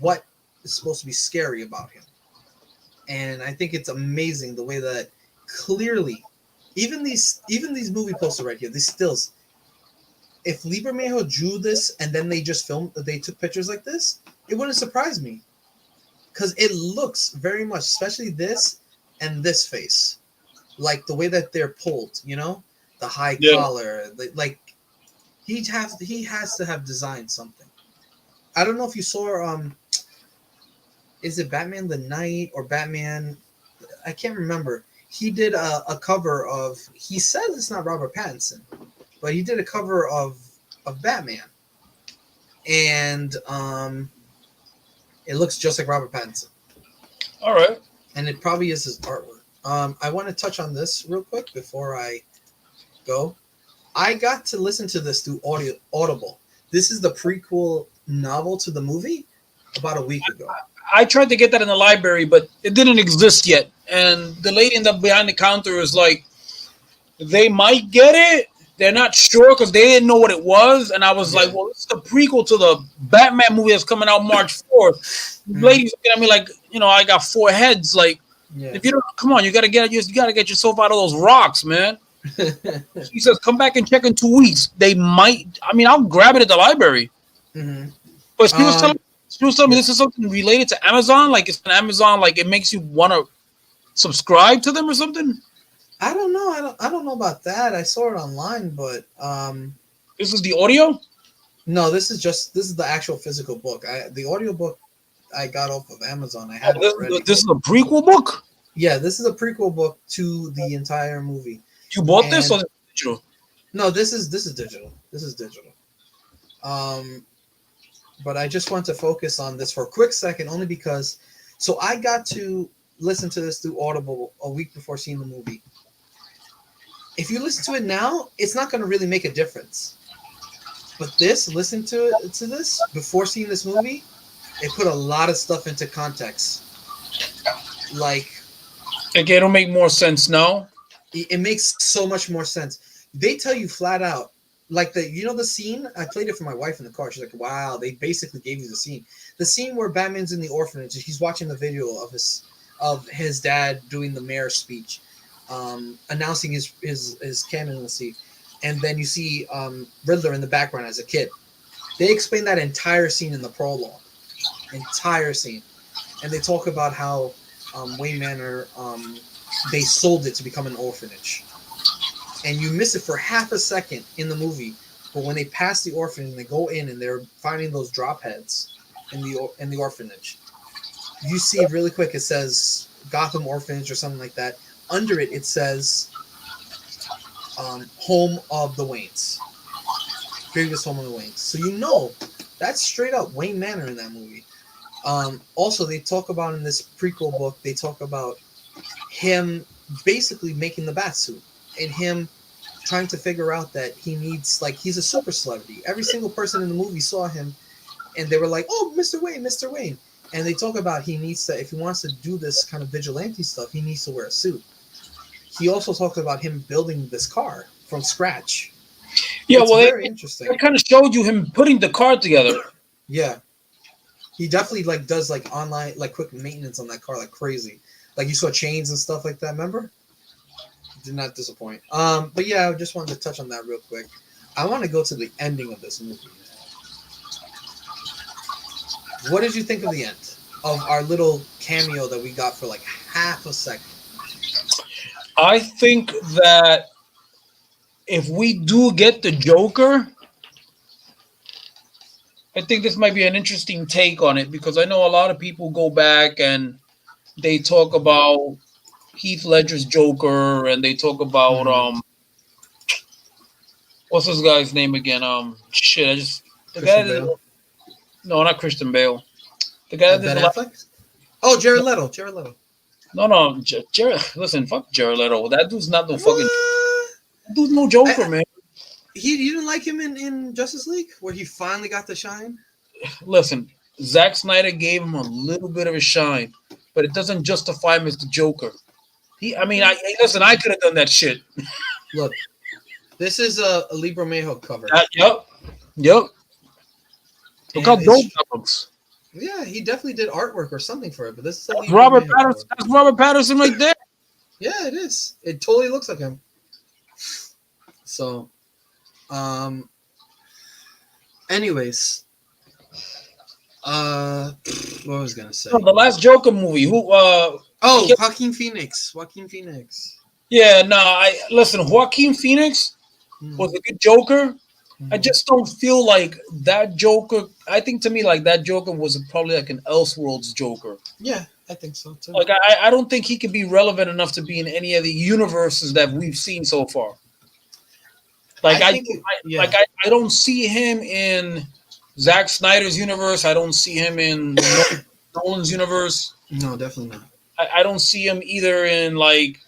what is supposed to be scary about him. And I think it's amazing the way that clearly, even these movie posters right here, these stills, if Liber Mayho drew this and then they took pictures like this, it wouldn't surprise me. Because it looks very much, especially this and this face, like the way that they're pulled, the high collar, like he has to have designed something. I don't know if you saw, is it Batman the Knight or Batman? I can't remember. He did a cover of, he says it's not Robert Pattinson, but he did a cover of Batman. And it looks just like Robert Pattinson. All right. And it probably is his artwork. I want to touch on this real quick before I go. I got to listen to this through Audible. This is the prequel novel to the movie about a week ago. I tried to get that in the library, but it didn't exist yet. And the lady behind the counter was like, they might get it. They're not sure because they didn't know what it was. And I was like, well, it's the prequel to the Batman movie that's coming out March 4th. Lady's looking at me like, I got 4 heads. Like, if you don't, come on, you gotta get yourself out of those rocks, man. She says, come back and check in 2 weeks. They might. I mean, I'll grab it at the library. Mm-hmm. But she was telling me this is something related to Amazon. Like it's an Amazon. Like it makes you want to subscribe to them or something. I don't know. I don't know about that. I saw it online, but this is the audio. No, this is the actual physical book. The audio book I got off of Amazon. I had it already. This is a prequel book? Yeah, this is a prequel book to the entire movie. You bought this or digital? No, this is digital. This is digital. But I just want to focus on this for a quick second, only because I got to listen to this through Audible a week before seeing the movie. If you listen to it now, it's not going to really make a difference. But listen to this before seeing this movie, it put a lot of stuff into context. Like, it'll make more sense now. It makes so much more sense. They tell you flat out, like the scene. I played it for my wife in the car. She's like, "Wow!" They basically gave you the scene where Batman's in the orphanage. He's watching the video of his dad doing the mayor's speech, announcing his candidacy, and then you see Riddler in the background as a kid. They explain that entire scene in the prologue. Entire scene. and they talk about how Wayne Manor they sold it to become an orphanage, and you miss it for half a second in the movie. But when they pass the orphanage, and they go in and they're finding those drop heads in the orphanage. You see really quick. It says Gotham Orphanage or something like that. Under it, it says Home of the Waynes, previous Home of the Waynes. So you know that's straight up Wayne Manor in that movie. Also, they talk about in this prequel book, they talk about him basically making the bat suit and him trying to figure out that he needs, like, he's a super celebrity. Every single person in the movie saw him and they were like, "Oh, Mr. Wayne, Mr. Wayne." And they talk about he needs to, if he wants to do this kind of vigilante stuff, he needs to wear a suit. He also talked about him building this car from scratch. Yeah, It's well, very they interesting. kind of showed you him putting the car together. Yeah, he definitely like does like online like quick maintenance on that car like crazy. Like you saw chains and stuff like that. Remember? Did not disappoint. But yeah, I just wanted to touch on that real quick. I want to go to the ending of this movie. What did you think of the end of our little cameo that we got for like half a second? I think that if we do get the Joker, I think this might be an interesting take on it because I know a lot of people go back and they talk about Heath Ledger's Joker and they talk about Mm-hmm. what's this guy's name again? Shit, I just the guy Christian that Bale, no, not Christian Bale. The guy that did Ben the last, Affleck. Oh, Jared Leto. Jared Leto. no, Jared. Listen, fuck Jared Leto. That dude's not no fucking. What? That dude's no Joker, man. You didn't like him in Justice League where he finally got the shine? Listen, Zack Snyder gave him a little bit of a shine, but it doesn't justify him as the Joker. I mean, listen. I could have done that shit. Look, this is a Libro Mayo cover. Yep. Look And how dope it's, that looks. yeah, he definitely did artwork or something for it, but this is a That's Libro Robert Mayo Patterson. cover. That's Robert Patterson right there. Yeah, it is. It totally looks like him. So, anyways, what was I gonna say? No, the last Joker movie. Who? Oh, Joaquin Phoenix. Joaquin Phoenix. Yeah. No. I listen. Joaquin Phoenix was a good Joker. I Mhm. just don't feel like that Joker. I think to me, like that Joker was probably like an Elseworlds Joker. Yeah, I think so too. Like I don't think he could be relevant enough to be in any of the universes that we've seen so far. Like I think, yeah. I don't see him in Zack Snyder's universe. I don't see him in Nolan's universe. No, definitely not. I don't see him either in like.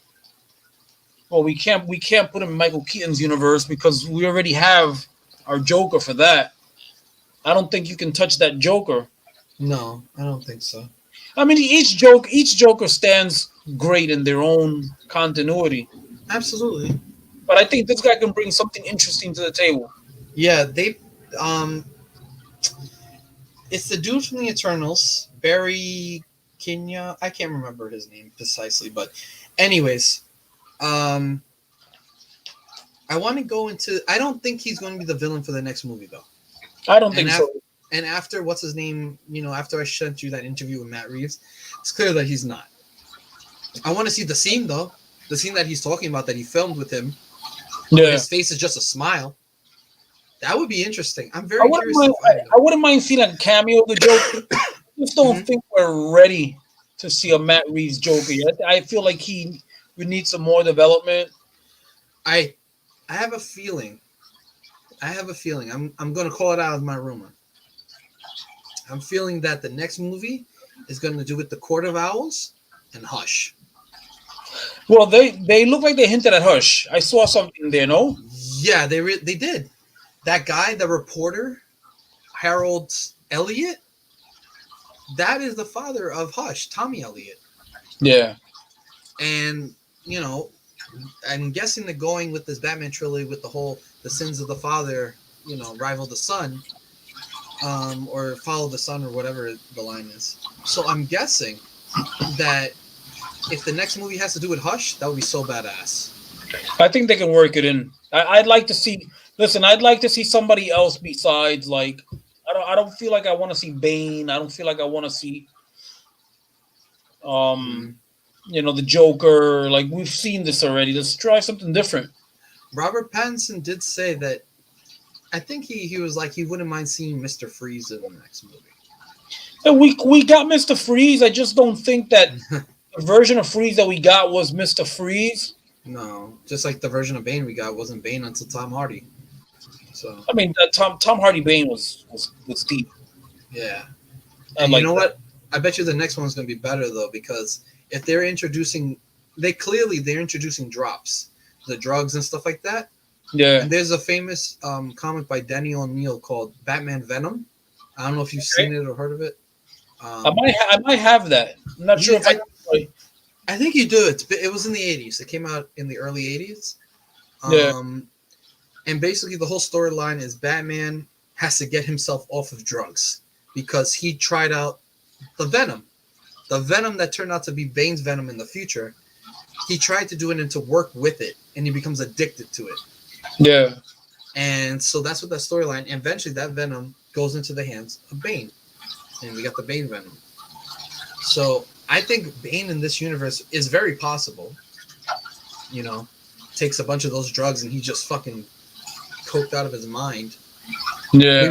Well, we can't put him in Michael Keaton's universe because we already have our Joker for that. I don't think you can touch that Joker. No, I don't think so. I mean, each Joker stands great in their own continuity. Absolutely. But I think this guy can bring something interesting to the table. Yeah, it's the dude from the Eternals, Barry Kenya. I can't remember his name precisely, but anyways, I want to go into. I don't think he's going to be the villain for the next movie, though. I don't think so. And after what's his name, after I sent you that interview with Matt Reeves, it's clear that he's not. I want to see the scene though, the scene that he's talking about that he filmed with him. Yeah, his face is just a smile. That would be interesting. I'm very curious. I wouldn't mind seeing a cameo of the Joker. I just don't think we're ready to see a Matt Reeves Joker yet. I feel like we need some more development. I have a feeling. I'm going to call it out as my rumor. I'm feeling that the next movie is going to do with the Court of Owls and Hush. Well, they look like they hinted at Hush. I saw something there, no? Yeah, they did. That guy, the reporter, Harold Elliott, that is the father of Hush, Tommy Elliott. Yeah. And, I'm guessing they're going with this Batman trilogy with the whole the sins of the father, rival the son, or follow the sun or whatever the line is. So I'm guessing that if the next movie has to do with Hush, that would be so badass. I think they can work it in. I'd like to see. Listen, I'd like to see somebody else besides like. I don't feel like I want to see Bane. I don't feel like I want to see. Um, Mhm. the Joker. Like we've seen this already. Let's try something different. Robert Pattinson did say that. I think he was like he wouldn't mind seeing Mr. Freeze in the next movie. And we got Mr. Freeze. I just don't think that the version of Freeze that we got was Mr. Freeze. No, just like the version of Bane we got wasn't Bane until Tom Hardy. So I mean, Tom Hardy Bane was deep. yeah, I and you like know that. what? I bet you the next one's gonna be better though because if they're introducing, they're introducing drops, the drugs and stuff like that. Yeah. And there's a famous comic by Danny O'Neill called Batman Venom. I don't know if you've Okay. seen it or heard of it. I Um, might I might have that. I'm not sure he, if I. I think you do. It was in the '80s. It came out in the early '80s. Yeah. Um, and basically, the whole storyline is Batman has to get himself off of drugs because he tried out the Venom that turned out to be Bane's venom in the future. He tried to do it and to work with it, and he becomes addicted to it. Yeah. And so that's what that storyline. And eventually, that venom goes into the hands of Bane, and we got the Bane venom. So I think Bane in this universe is very possible. You know, takes a bunch of those drugs and he just fucking coked out of his mind. Yeah.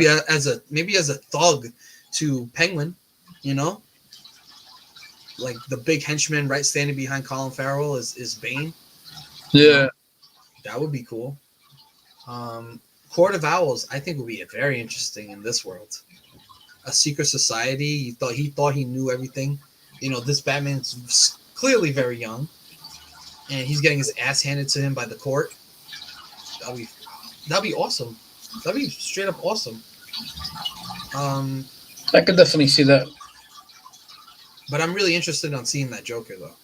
Maybe as a thug to Penguin, you know, like the big henchman right standing behind Colin Farrell is Bane. You Yeah. know, that would be cool. Court of Owls, I think, would be very interesting in this world. A secret society. He thought he knew everything. You know, this Batman's clearly very young, and he's getting his ass handed to him by the court. That'd be that'd be awesome. That'd be straight up awesome. Um, I could definitely see that. but I'm really interested on seeing that Joker though.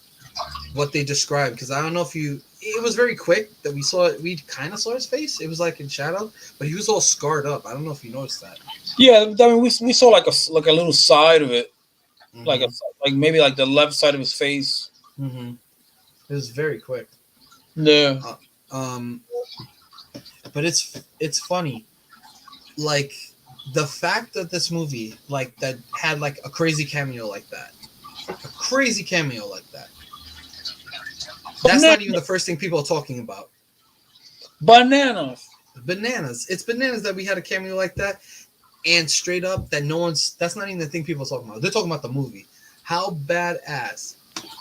What they described because I don't know if you. It was very quick that we saw it. We kind of saw his face. It was like in shadow, but he was all scarred up. I don't know if you noticed that. Yeah. I mean, we saw like a little side of it, like a Mm-hmm. like maybe like the left side of his face. Mm-hmm. It was very quick. Yeah. Uh, um, but it's funny, like the fact that this movie like that had like a crazy cameo like that, a crazy cameo like that. That's not even the first thing people are talking about. Bananas. Bananas. It's bananas that we had a cameo like that, and straight up that no one's. That's not even the thing people are talking about. They're talking about the movie. How badass,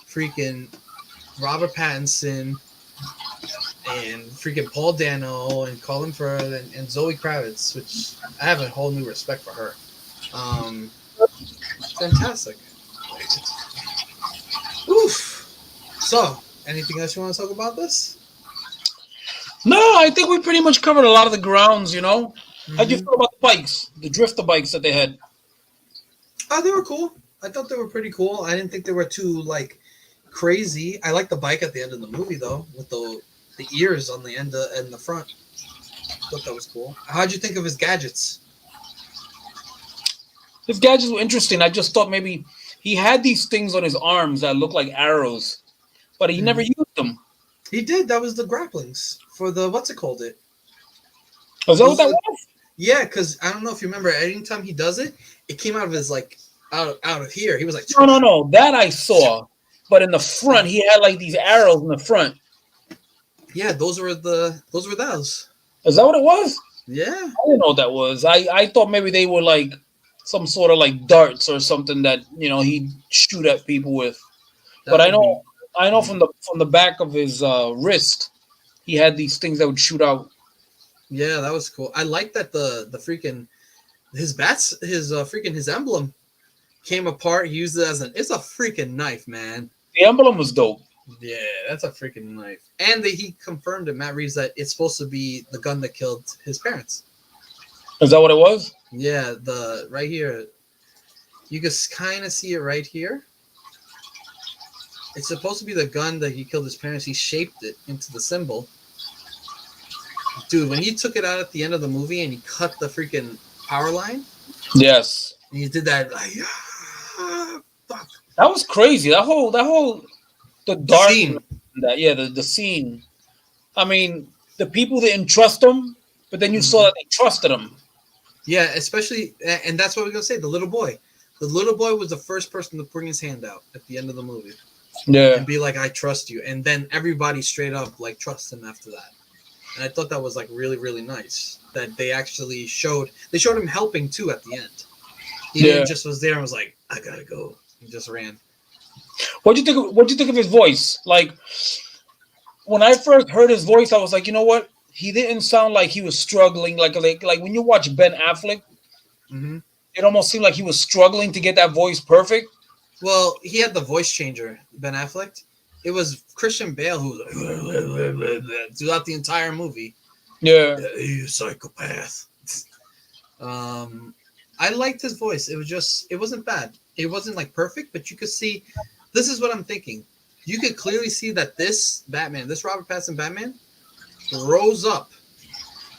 freaking Robert Pattinson and freaking Paul Dano and Colin Firth and Zoe Kravitz, which I have a whole new respect for her. Um, fantastic. Oof. So, anything else you want to talk about this? No, I think we pretty much covered a lot of the grounds. How'd you Mm-hmm. feel about the bikes, the drifter bikes that they had? Oh, they were cool. I thought they were pretty cool. I didn't think they were too like crazy. I like the bike at the end of the movie though, with the ears on the end and the front. Thought that was cool. How'd you think of his gadgets? His gadgets were interesting. I just thought maybe he had these things on his arms that looked like arrows, but he never Mm-hmm. used them. He did. That was the grapplings for the what's it called? Was that what Those that are was? yeah. Because I don't know if you remember. Anytime he does it, it came out of his like out of here. He was like, No, no, no. That I saw, but in the front, he had like these arrows in the front. yeah. Those. Is that what it was? Yeah, I didn't know what that was. I thought maybe they were like some sort of like darts or something that he'd shoot at people with. But that would be. I know from the back of his wrist, he had these things that would shoot out. Yeah, that was cool. I like that the freaking his emblem came apart. He used it as it's a freaking knife, man. The emblem was dope. Yeah, that's a freaking knife. And he confirmed to Matt Reeves that it's supposed to be the gun that killed his parents. Is that what it was? Yeah, the right here. You can kind of see it right here. It's supposed to be the gun that he killed his parents. He shaped it into the symbol. Dude, when he took it out at the end of the movie and he cut the freaking power line, Yes. and he did that like, fuck. That was crazy. That whole the The dark scene. the scene. I mean, the people didn't trust him, but then you saw Mhm. that they trusted him. Yeah, especially, and that's what we're gonna say. The little boy The little boy was the first person to bring his hand out at the end of the movie Yeah. and be like, "I trust you," and then everybody straight up like trusts him after that. And I thought that was like really, really nice that they actually showed. They showed him helping too at the end. He didn't just was there and was like, "I gotta go." He just ran. What do you think? What do you think of his voice? Like when I first heard his voice, I was like, you know what? He didn't sound like he was struggling. Like when you watch Ben Affleck, Mm-hmm. it almost seemed like he was struggling to get that voice perfect. Well, he had the voice changer, Ben Affleck. It was Christian Bale who was like, throughout the entire movie. Yeah. You psychopath. I liked his voice. It wasn't bad. It wasn't like perfect, but you could see. This is what I'm thinking. You could clearly see that this Batman, this Robert Pattinson Batman, rose up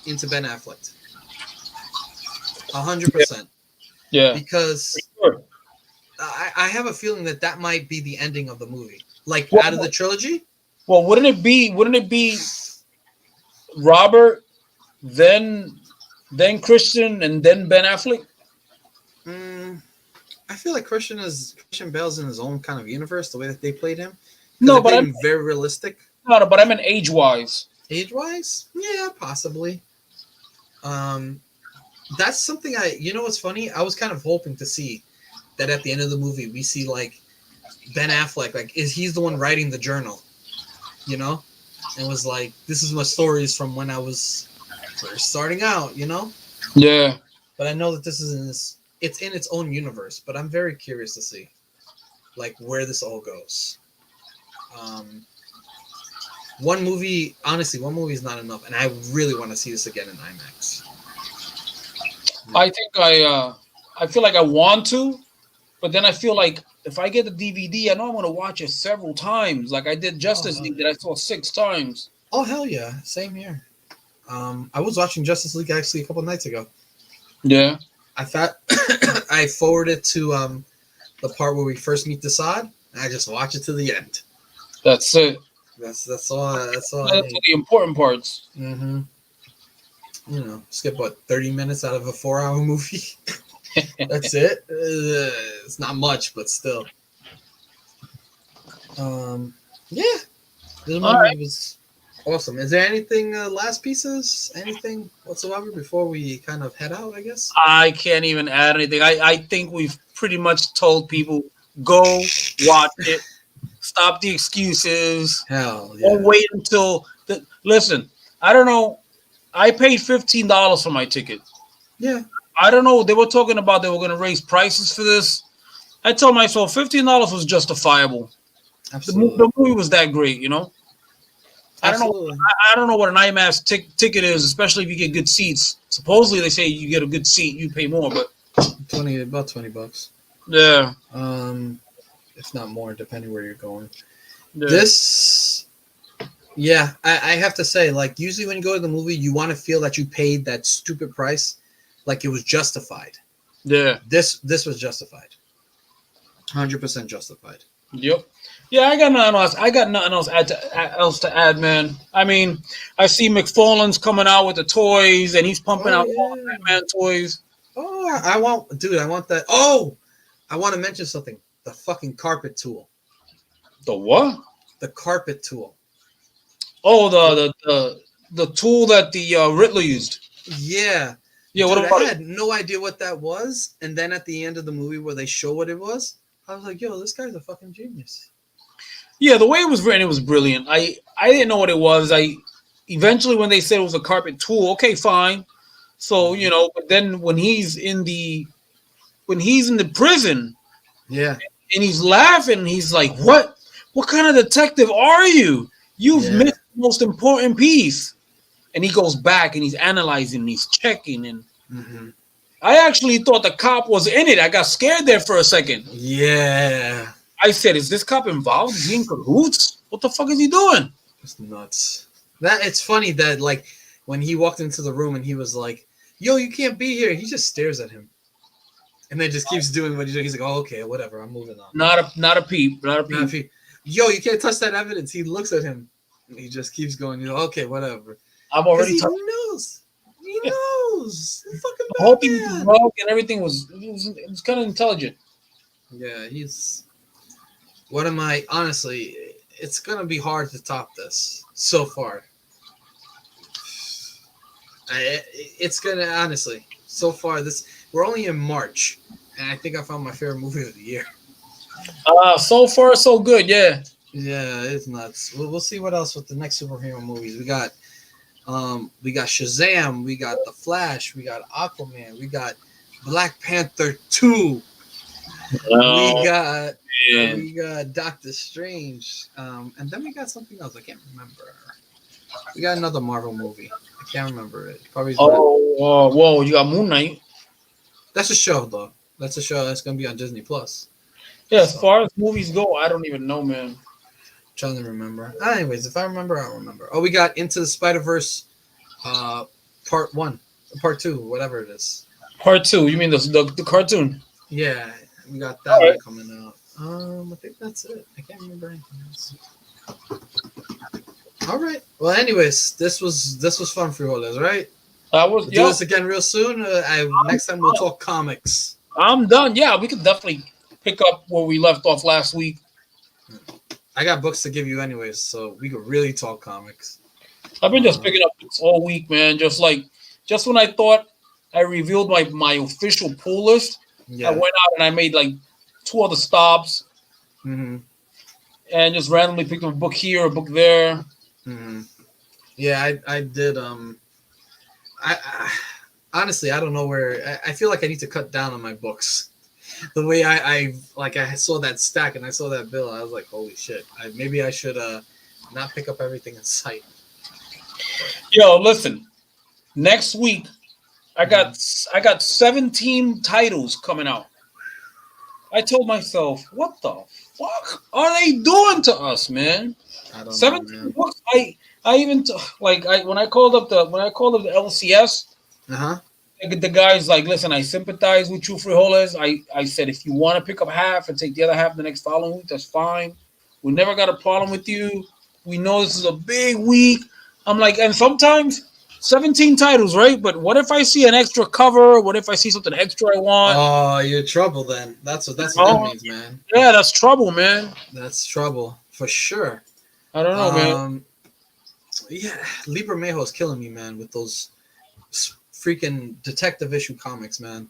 into Ben Affleck. 100%. Yeah. Because Sure. I have a feeling that might be the ending of the movie. Like Well, out of the trilogy. Well, wouldn't it be Robert, then Christian, and then Ben Affleck? I feel like Christian Bale's in his own kind of universe. The way that they played him, No, they but played I'm him very realistic. no, but I meant age wise. Age wise, yeah, possibly. That's something you know what's funny? I was kind of hoping to see that at the end of the movie we see like Ben Affleck, like he's the one writing the journal, you know, and was like, this is my stories from when I was first starting out, you know. Yeah. But I know that it's in its own universe. But I'm very curious to see like where this all goes. One movie is not enough, and I really want to see this again in IMAX. I think I feel like I want to, but then I feel like if I get the DVD, I know I'm going to watch it several times. Like I did Justice League that I saw 6 times. Oh hell yeah, same here. I was watching Justice League actually a couple nights ago. Yeah. I thought I forwarded to the part where we first meet Desaad, and I just watch it to the end. That's it. That's all. That's all. That's the important parts. Mm-hmm. You know, skip what 30 minutes out of a 4-hour movie. That's it. It's not much, but still. Yeah, this movie was awesome. Is there anything last pieces? Anything whatsoever before we kind of head out? I guess I can't even add anything. I think we've pretty much told people go watch it. Stop the excuses. hell yeah. Don't wait until listen. I don't know. I paid $15 for my ticket. Yeah. I don't know. They were talking about they were going to raise prices for this. I told myself $15 was justifiable. Absolutely. The movie was that great, you know. Absolutely. I don't know what an IMAX ticket is, especially if you get good seats. Supposedly they say you get a good seat, you pay more, but about $20. Yeah. If not more, depending where you're going. Yeah. This, yeah, I have to say, like, usually when you go to the movie, you want to feel that you paid that stupid price, like it was justified. Yeah. This was justified. 100% justified. Yep. Yeah, I got nothing else. Else to add, man. I mean, I see McFarlane's coming out with the toys, and he's pumping out all Batman toys. Oh, I want that. Oh, I want to mention something. The fucking carpet tool. The what? The carpet tool. Oh, the tool that the Riddler used. Yeah. Yeah. Dude, What about I had no idea what that was, and then at the end of the movie where they show what it was, I was like, "Yo, this guy's a fucking genius." Yeah, the way it was written, it was brilliant. I didn't know what it was. I eventually when they said it was a carpet tool, okay, fine. So but then when he's in the prison, yeah, and he's laughing, he's like, "What? What kind of detective are you? You've missed the most important piece." And he goes back and he's analyzing, and he's checking, and I actually thought the cop was in it. I got scared there for a second. Yeah. I said, "Is this cop involved? Is he in cahoots? What the fuck is he doing?" It's nuts. It's funny that like when he walked into the room and he was like, "Yo, you can't be here." He just stares at him, and then just keeps doing what he's doing. He's like, "Oh, okay, whatever. I'm moving on." Not a peep. Yo, you can't touch that evidence. He looks at him, and he just keeps going. You know, okay, whatever. I'm already. He knows. He knows. Fucking I hope he was wrong and everything was kind of intelligent. Yeah, he's. What am I? Honestly, it's gonna be hard to top this so far. It's gonna honestly so far this we're only in March, and I think I found my favorite movie of the year. So far so good. Yeah. Yeah, it's nuts. We'll see what else with the next superhero movies. We got Shazam, we got The Flash, we got Aquaman, we got Black Panther 2, we Oh got man. we got Doctor Strange, and then we got something else I can't remember. We got another Marvel movie. I can't remember it. Probably is what. Whoa! You got Moon Knight. That's a show though. That's a show that's gonna be on Disney Plus. Yeah. As So far as movies go, I don't even know, man. trying to remember. Anyways, if I remember, I'll remember. Oh, we got Into the Spider Verse, part one, part two, whatever it is. Part two. You mean the cartoon? Yeah, we got All that right. one coming out. I think that's it. I can't remember anything else. All right. Well, anyways, this was fun for you all, right? I was. We'll do Yo, this again real soon. Next time we'll talk comics. I'm done. Yeah, we could definitely pick up where we left off last week. I got books to give you anyways, so we could really talk comics. I've been just Uh, picking up books all week, man. Just when I thought I revealed my official pull list, I yeah. went out and I made like two other stops hmm and just randomly picked up a book here, a book there. hmm Yeah, I did. I honestly I don't know where. I feel like I need to cut down on my books. The way I saw that stack and I saw that bill, I was like, holy shit! Maybe I should not pick up everything in sight. Yo, listen. Next week, I got 17 titles coming out. I told myself, what the fuck are they doing to us, man? I don't know, 17 man. books. I even when I called up the LCS, Uh huh. the guy's like, listen, I sympathize with you, frijoles. I said if you want to pick up half and take the other half the next following week, that's fine. We never got a problem with you. We know this is a big week. I'm like, and sometimes 17 titles, right? But what if I see an extra cover? What if I see something extra I want? Oh, you're trouble then. That's what that Oh, means, man. yeah, that's trouble, man. That's trouble for sure. I don't know, man. Yeah, Libra Mejo's killing me, man, with those freaking detective issue comics, man.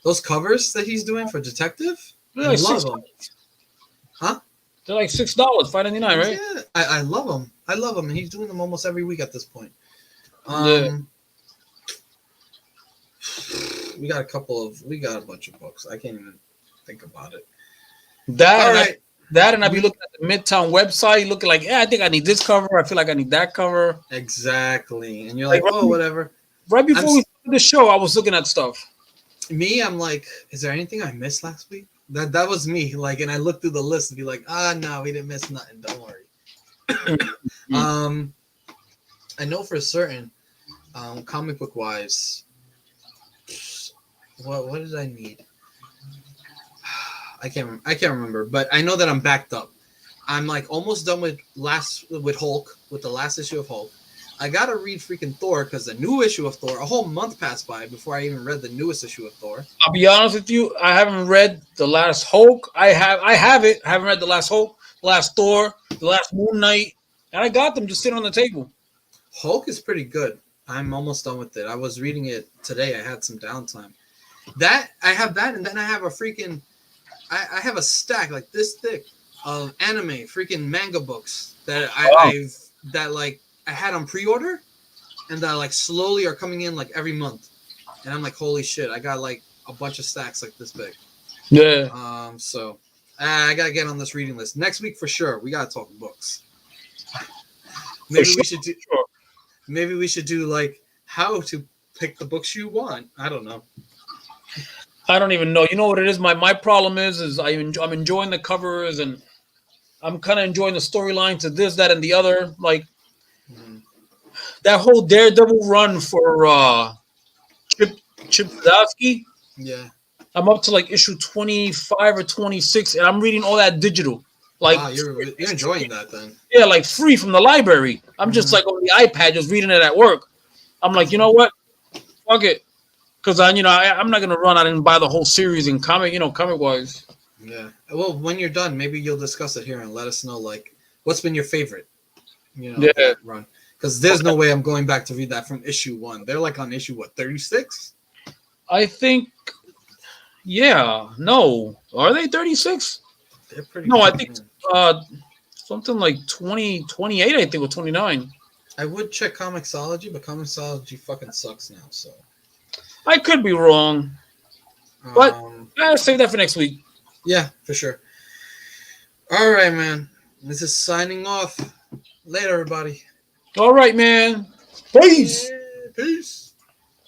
Those covers that he's doing for detective, They're I like love $6. them. Huh? They're like $6, $5.99, right? Yeah, I love them. I love them, and he's doing them almost every week at this point. Yeah. We got a bunch of books. I can't even think about it. That All and right. that and I be looking at the Midtown website, looking like, yeah, I think I need this cover. I feel like I need that cover. Exactly. And you're Like like, oh, whatever. right I'm before we started the show, I was looking at stuff. I'm like, is there anything I missed last week? That was me. Like, and I looked through the list and be like, no, we didn't miss nothing. Don't worry. I know for certain, comic book wise, what did I need? I can't remember, but I know that I'm backed up. I'm like almost done with Hulk, with the last issue of Hulk. I gotta read freaking Thor because the new issue of Thor, a whole month passed by before I even read the newest issue of Thor. I'll be honest with you, I haven't read the last Hulk. I have it. I haven't read the last Hulk, the last Thor, the last Moon Knight, and I got them just sitting on the table. Hulk is pretty good. I'm almost done with it. I was reading it today. I had some downtime. That I have that, and then I have a freaking, I have a stack like this thick of anime freaking manga books that I had on pre-order, and that like slowly are coming in like every month, and I'm like, holy shit, I got like a bunch of stacks like this big. Yeah. So I gotta get on this reading list next week for sure. We gotta talk books. Maybe we should do like how to pick the books you want. I don't know. I don't even know. You know what it is? My problem is I'm enjoying the covers and I'm kind of enjoying the storyline to this, that, and the other. Like that whole Daredevil run for Chip Zdarsky. Yeah. I'm up to like issue 25 or 26, and I'm reading all that digital. Like, Wow, you're enjoying that then. yeah, like free from the library. I'm just like on the iPad, just reading it at work. I'm like, you know what? Fuck it, because I'm not gonna run out and buy the whole series in comic wise. Yeah. Well, when you're done, maybe you'll discuss it here and let us know like what's been your favorite, Yeah. that run. Because there's Okay. no way I'm going back to read that from issue 1. They're like on issue what, 36? I think. Yeah. No. Are they 36? They're pretty No, I close, think man. uh something like 20, 28. I think, or 29. I would check Comixology, but Comixology fucking sucks now. So, I could be wrong, but um, I'll save that for next week. yeah, for sure. All right, man. This is signing off. Later, everybody. All right, man. Peace. Yeah, peace.